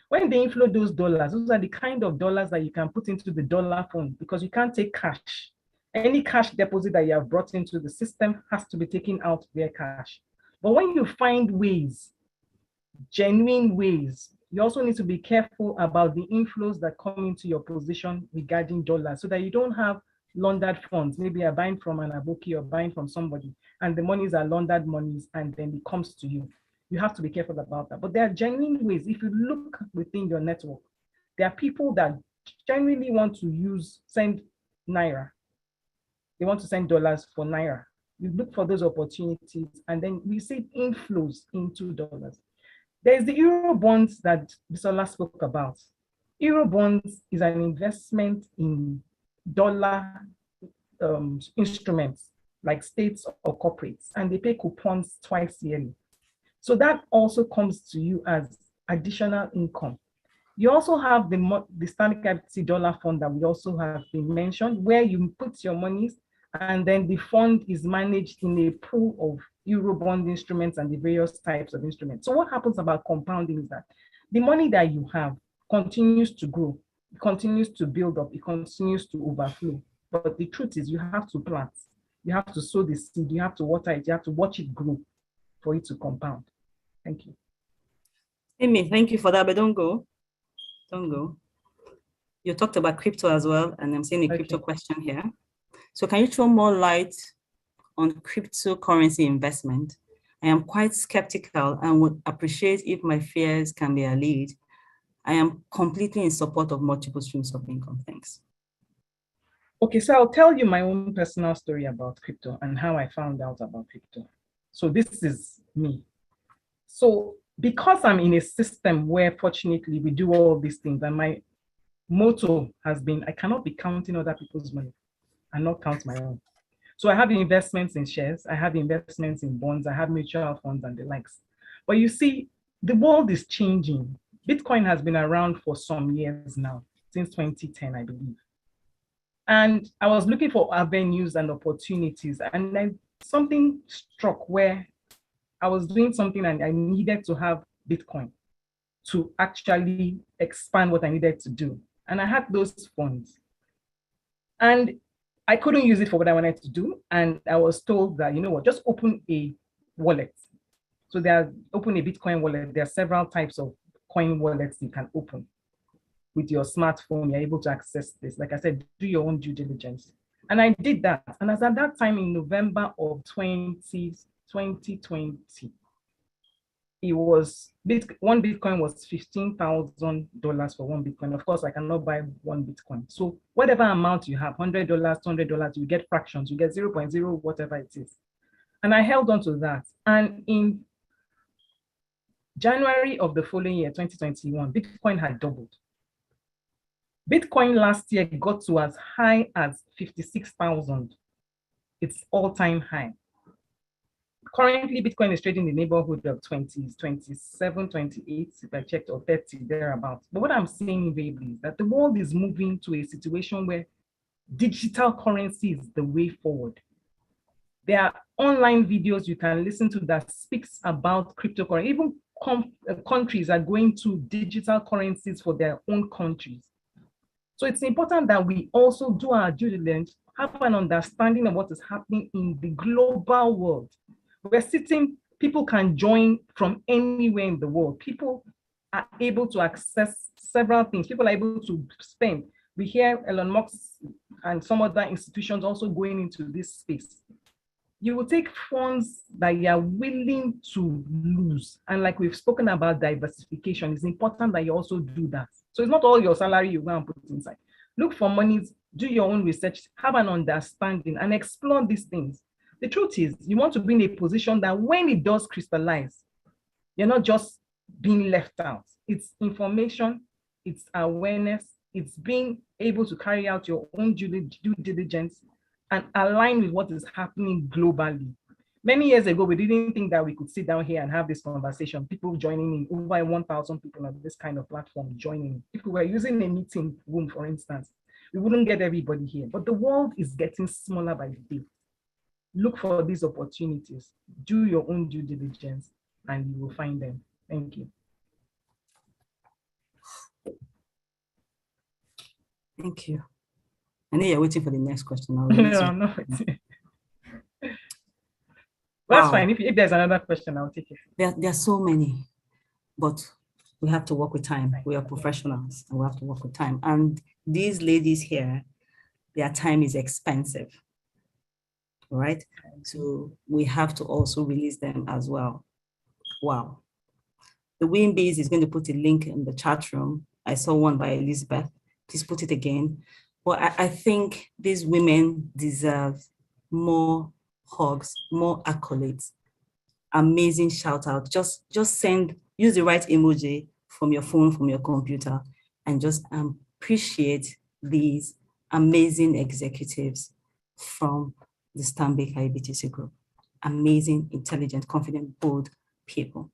When they inflow those dollars, those are the kind of dollars that you can put into the dollar fund because you can't take cash. Any cash deposit that you have brought into the system has to be taken out their cash. But when you find ways, genuine ways, you also need to be careful about the inflows that come into your position regarding dollars so that you don't have laundered funds. Maybe you're buying from an aboki or buying from somebody and the monies are laundered monies and then it comes to you. You have to be careful about that. But there are genuine ways. If you look within your network, there are people that genuinely want to send Naira. They want to send dollars for Naira. You look for those opportunities and then we see inflows into dollars. There's the Euro bonds that Bisola spoke about. Euro bonds is an investment in dollar instruments. like states or corporates, and they pay coupons twice yearly. So that also comes to you as additional income. You also have the Stanbic IBTC dollar fund that we also have been mentioned, where you put your monies and then the fund is managed in a pool of Eurobond instruments and the various types of instruments. So what happens about compounding is that the money that you have continues to grow, it continues to build up, it continues to overflow. But the truth is you have to plant, you have to sow the seed, you have to water it, you have to watch it grow for it to compound. Thank you. Amy, thank you for that, but don't go. Don't go. You talked about crypto as well, and I'm seeing a crypto question here. So can you throw more light on cryptocurrency investment? I am quite skeptical and would appreciate if my fears can be allayed. I am completely in support of multiple streams of income. Thanks. Okay, so I'll tell you my own personal story about crypto and how I found out about crypto. So this is me. So because I'm in a system where fortunately we do all these things, and my motto has been, I cannot be counting other people's money and not count my own. So I have investments in shares, I have investments in bonds, I have mutual funds and the likes. But you see, the world is changing. Bitcoin has been around for some years now, since 2010, I believe. And I was looking for avenues and opportunities, and then something struck where I was doing something and I needed to have Bitcoin to actually expand what I needed to do. And I had those funds. And I couldn't use it for what I wanted to do. And I was told that, you know what, just open a wallet. So open a Bitcoin wallet. There are several types of coin wallets you can open. With your smartphone, you're able to access this. Like I said, do your own due diligence. And I did that. And as at that time in November of 2020, it was, one Bitcoin was $15,000 for one Bitcoin. Of course, I cannot buy one Bitcoin. So whatever amount you have, $100, $200, you get fractions, you get 0.0, whatever it is. And I held on to that. And in January of the following year, 2021, Bitcoin had doubled. Bitcoin last year got to as high as 56,000. It's all-time high. Currently, Bitcoin is trading in the neighborhood of 20s, 27, 28, if I checked, or 30, thereabouts. But what I'm saying invariably is that the world is moving to a situation where digital currency is the way forward. There are online videos you can listen to that speaks about cryptocurrency. Even countries are going to digital currencies for their own countries. So it's important that we also do our due diligence, have an understanding of what is happening in the global world. We're sitting, people can join from anywhere in the world. People are able to access several things. People are able to spend. We hear Elon Musk and some other institutions also going into this space. You will take funds that you are willing to lose. And like we've spoken about diversification, it's important that you also do that. So it's not all your salary you're going to put inside. Look for monies, do your own research, have an understanding and explore these things. The truth is, you want to be in a position that when it does crystallize, you're not just being left out. It's information, it's awareness, it's being able to carry out your own due diligence and align with what is happening globally. Many years ago, we didn't think that we could sit down here and have this conversation. People joining in, over 1,000 people on this kind of platform joining. If we were using a meeting room, for instance, we wouldn't get everybody here. But the world is getting smaller by the day. Look for these opportunities. Do your own due diligence, and you will find them. Thank you. Thank you. I know you're waiting for the next question. No, I'm not waiting. Wow. That's fine. If there's another question, I'll take it. There are so many, but we have to work with time. We are professionals and we have to work with time. And these ladies here, their time is expensive, right? So we have to also release them as well. Wow. The WIMBIZ is going to put a link in the chat room. I saw one by Elizabeth. Please put it again. Well, I think these women deserve more hugs, more accolades, amazing shout out. Just use the right emoji from your phone, from your computer, and just appreciate these amazing executives from the Stanbic IBTC group. Amazing, intelligent, confident, bold people.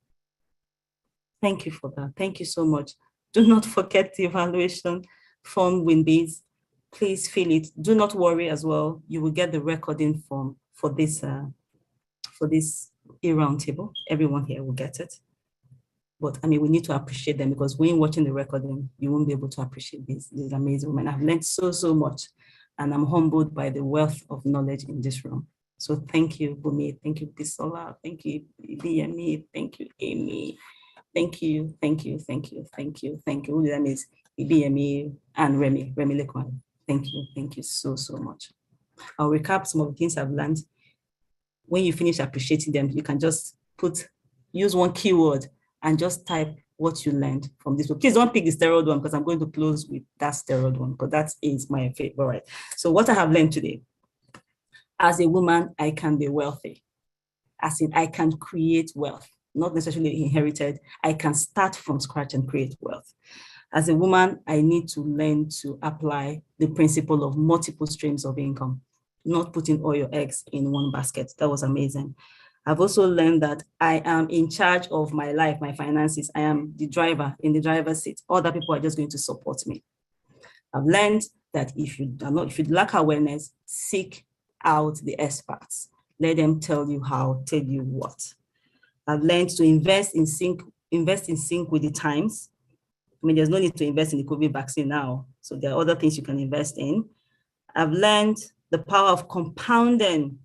Thank you for that. Thank you so much. Do not forget the evaluation form, WIMBIZ. Please fill it. Do not worry as well. You will get the recording form for this e-Roundtable. Everyone here will get it. But I mean, we need to appreciate them, because when you're watching the recording, you won't be able to appreciate these amazing women. I've learned so much, and I'm humbled by the wealth of knowledge in this room. So thank you, Bumi. Thank you, Bisola. Thank you, BME. Thank you, Amy. Thank you. Who did I miss? BME and Remy Lekwan. Thank you so much. I'll recap some of the things I've learned. When you finish appreciating them, you can just use one keyword and just type what you learned from this book. Please don't pick the steroid one, because I'm going to close with that steroid one, but that is my favorite. So what I have learned today: as a woman, I can be wealthy. As in, I can create wealth, not necessarily inherited. I can start from scratch and create wealth. As a woman, I need to learn to apply the principle of multiple streams of income, not putting all your eggs in one basket. That was amazing. I've also learned that I am in charge of my life, my finances. I am the driver, in the driver's seat. Other people are just going to support me. I've learned that if you lack awareness, seek out the experts. Let them tell you how, tell you what. I've learned to invest in sync with the times. I mean, there's no need to invest in the COVID vaccine now. So there are other things you can invest in. I've learned the power of compounding.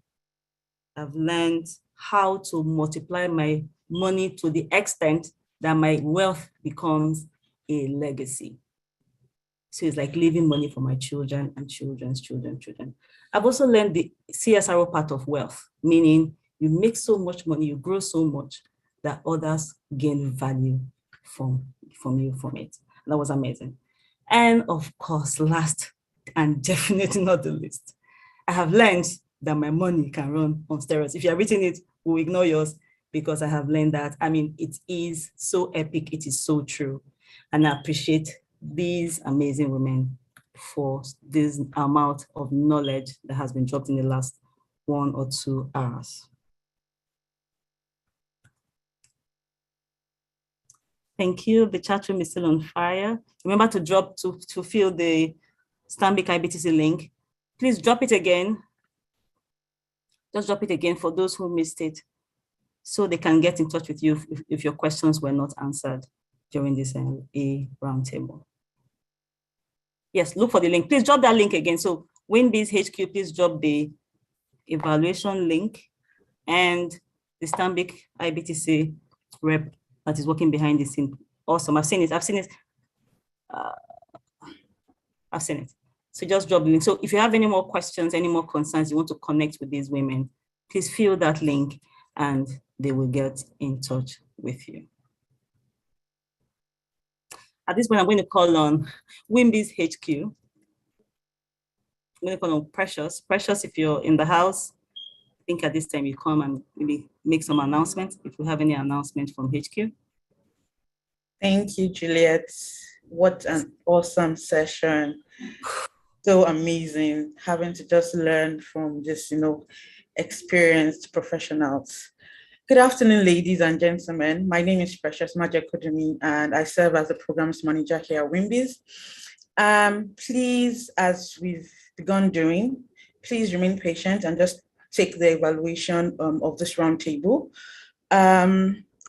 I've learned how to multiply my money to the extent that my wealth becomes a legacy. So it's like leaving money for my children and children's children. I've also learned the CSRO part of wealth, meaning you make so much money, you grow so much that others gain value from it. That was amazing. And of course, last and definitely not the least, I have learned that my money can run on steroids. If you're reading it, we'll ignore yours, because I have learned that. I mean, it is so epic. It is so true. And I appreciate these amazing women for this amount of knowledge that has been dropped in the last 1 or 2 hours. Thank you. The chat room is still on fire. Remember to fill the Stanbic IBTC link. Please drop it again. Just drop it again for those who missed it, so they can get in touch with you if your questions were not answered during this roundtable. Yes, look for the link. Please drop that link again. So WIMBIZ HQ, please drop the evaluation link and the Stanbic IBTC rep that is working behind the scene. Awesome. I've seen it. So just drop the link. So if you have any more questions, any more concerns, you want to connect with these women, please fill that link and they will get in touch with you. At this point, I'm going to call on WIMBIZ HQ. I'm going to call on Precious. Precious, if you're in the house, I think at this time you come and maybe make some announcements, if you have any announcement from HQ. Thank you, Juliet. What an awesome session. So amazing having to just learn from just, experienced professionals. Good afternoon, ladies and gentlemen. My name is Precious Majekodumi, and I serve as the programs manager here at WIMBIZ. Please, as we've begun doing, please remain patient and just take the evaluation of this roundtable. I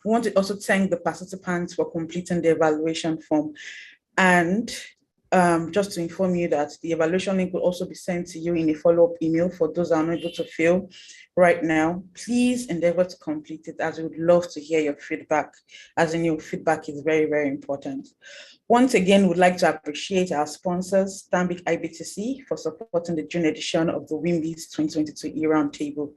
want to also thank the participants for completing the evaluation form. And just to inform you that the evaluation link will also be sent to you in a follow-up email for those who are unable to fill right now. Please endeavor to complete it, as we would love to hear your feedback, as in your feedback is very, very important. Once again, we'd like to appreciate our sponsors, Stanbic IBTC, for supporting the June edition of the WIMBIZ 2022 e-Roundtable.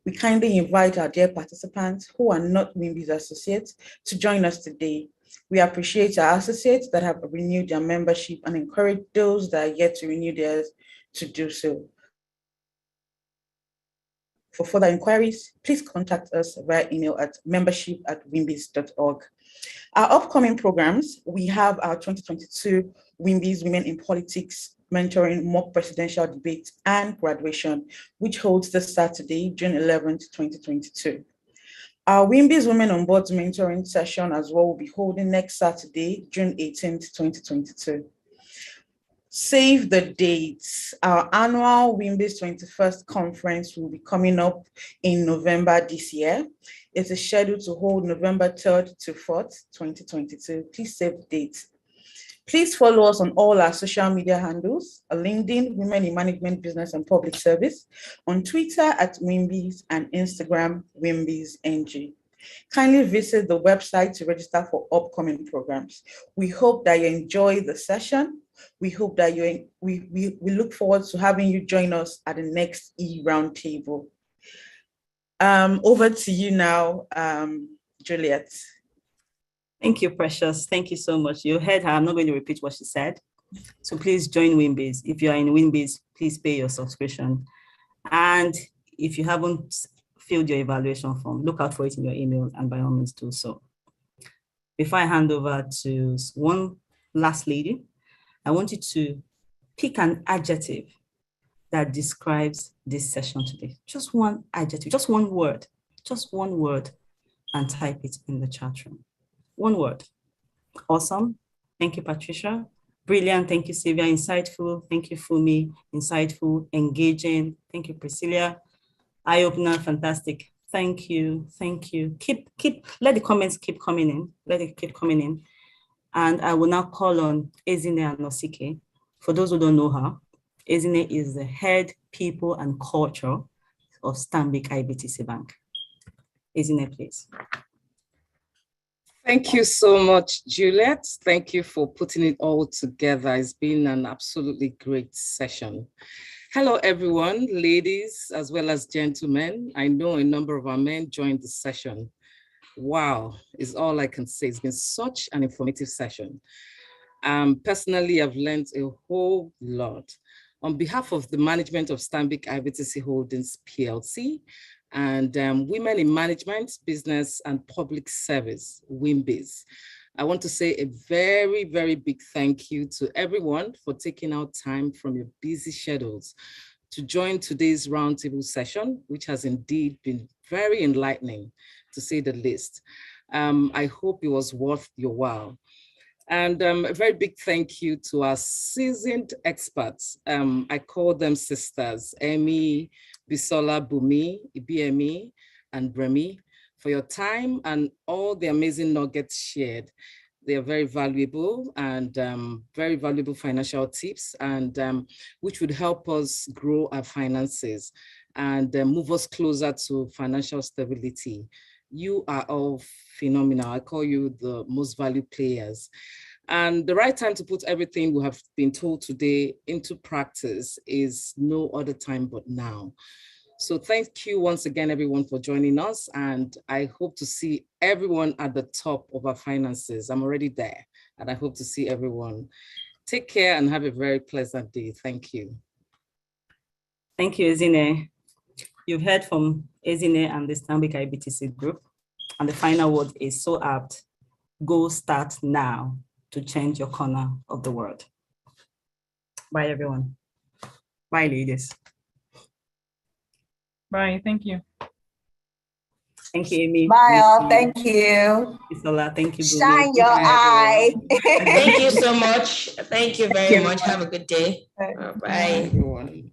We kindly invite our dear participants who are not WIMBIZ associates to join us today. We appreciate our associates that have renewed their membership and encourage those that are yet to renew theirs to do so. For further inquiries, please contact us via email at membership@wimbiz.org. Our upcoming programs, we have our 2022 WIMBIZ Women in Politics mentoring mock presidential debate and graduation, which holds this Saturday, June 11th, 2022. Our WIMBIZ Women on Board mentoring session as well will be holding next Saturday, June 18th, 2022. Save the dates. Our annual WIMBIZ 21st conference will be coming up in November this year. It is scheduled to hold November 3rd to 4th, 2022. Please save the dates. Please follow us on all our social media handles, LinkedIn, Women in Management, Business and Public Service, on Twitter at WIMBIZ and Instagram, WIMBIZNG. Kindly visit the website to register for upcoming programs. We hope that you enjoy the session. We hope that we look forward to having you join us at the next e-Roundtable. Over to you now, Juliet. Thank you, Precious. Thank you so much. You heard her. I'm not going to repeat what she said. So please join WIMBIZ. If you are in WIMBIZ, please pay your subscription. And if you haven't filled your evaluation form, look out for it in your email and by all means do so. Before I hand over to one last lady, I want you to pick an adjective that describes this session today. Just one adjective, just one word, and type it in the chat room. One word. Awesome. Thank you, Patricia. Brilliant. Thank you, Sylvia. Insightful. Thank you, Fumi. Insightful. Engaging. Thank you, Priscilla. Eye-opener. Fantastic. Thank you. Thank you. Let the comments keep coming in. Let it keep coming in. And I will now call on Ezine Anosike. For those who don't know her, Ezine is the head people and culture of Stanbic IBTC Bank. Ezine, please. Thank you so much, Juliet. Thank you for putting it all together. It's been an absolutely great session. Hello, everyone, ladies as well as gentlemen. I know a number of our men joined the session. Wow, is all I can say. It's been such an informative session. Personally, I've learned a whole lot. On behalf of the management of Stanbic IBTC Holdings PLC and Women in Management, Business and Public Service, WIMBIZ, I want to say a very, very big thank you to everyone for taking out time from your busy schedules to join today's roundtable session, which has indeed been very enlightening, to say the least. I hope it was worth your while. And a very big thank you to our seasoned experts. I call them sisters, Emi, Bisola, Bumi, Ibiemi, and Bremi, for your time and all the amazing nuggets shared. They are very valuable and very valuable financial tips, and which would help us grow our finances and move us closer to financial stability. You are all phenomenal. I call you the most valued players. And the right time to put everything we have been told today into practice is no other time but now. So thank you once again, everyone, for joining us. And I hope to see everyone at the top of our finances. I'm already there, and I hope to see everyone. Take care and have a very pleasant day. Thank you. Thank you, Ezine. You've heard from Ezine and the Stanbic IBTC group. And the final word is so apt. Go start now to change your corner of the world. Bye, everyone. Bye, ladies. Bye. Thank you. Thank you, Amy. Bye, all. Thank you. Isola, thank you. Shine your eye. Thank you so much. Thank you very much. Have a good day. Bye. Bye, everyone.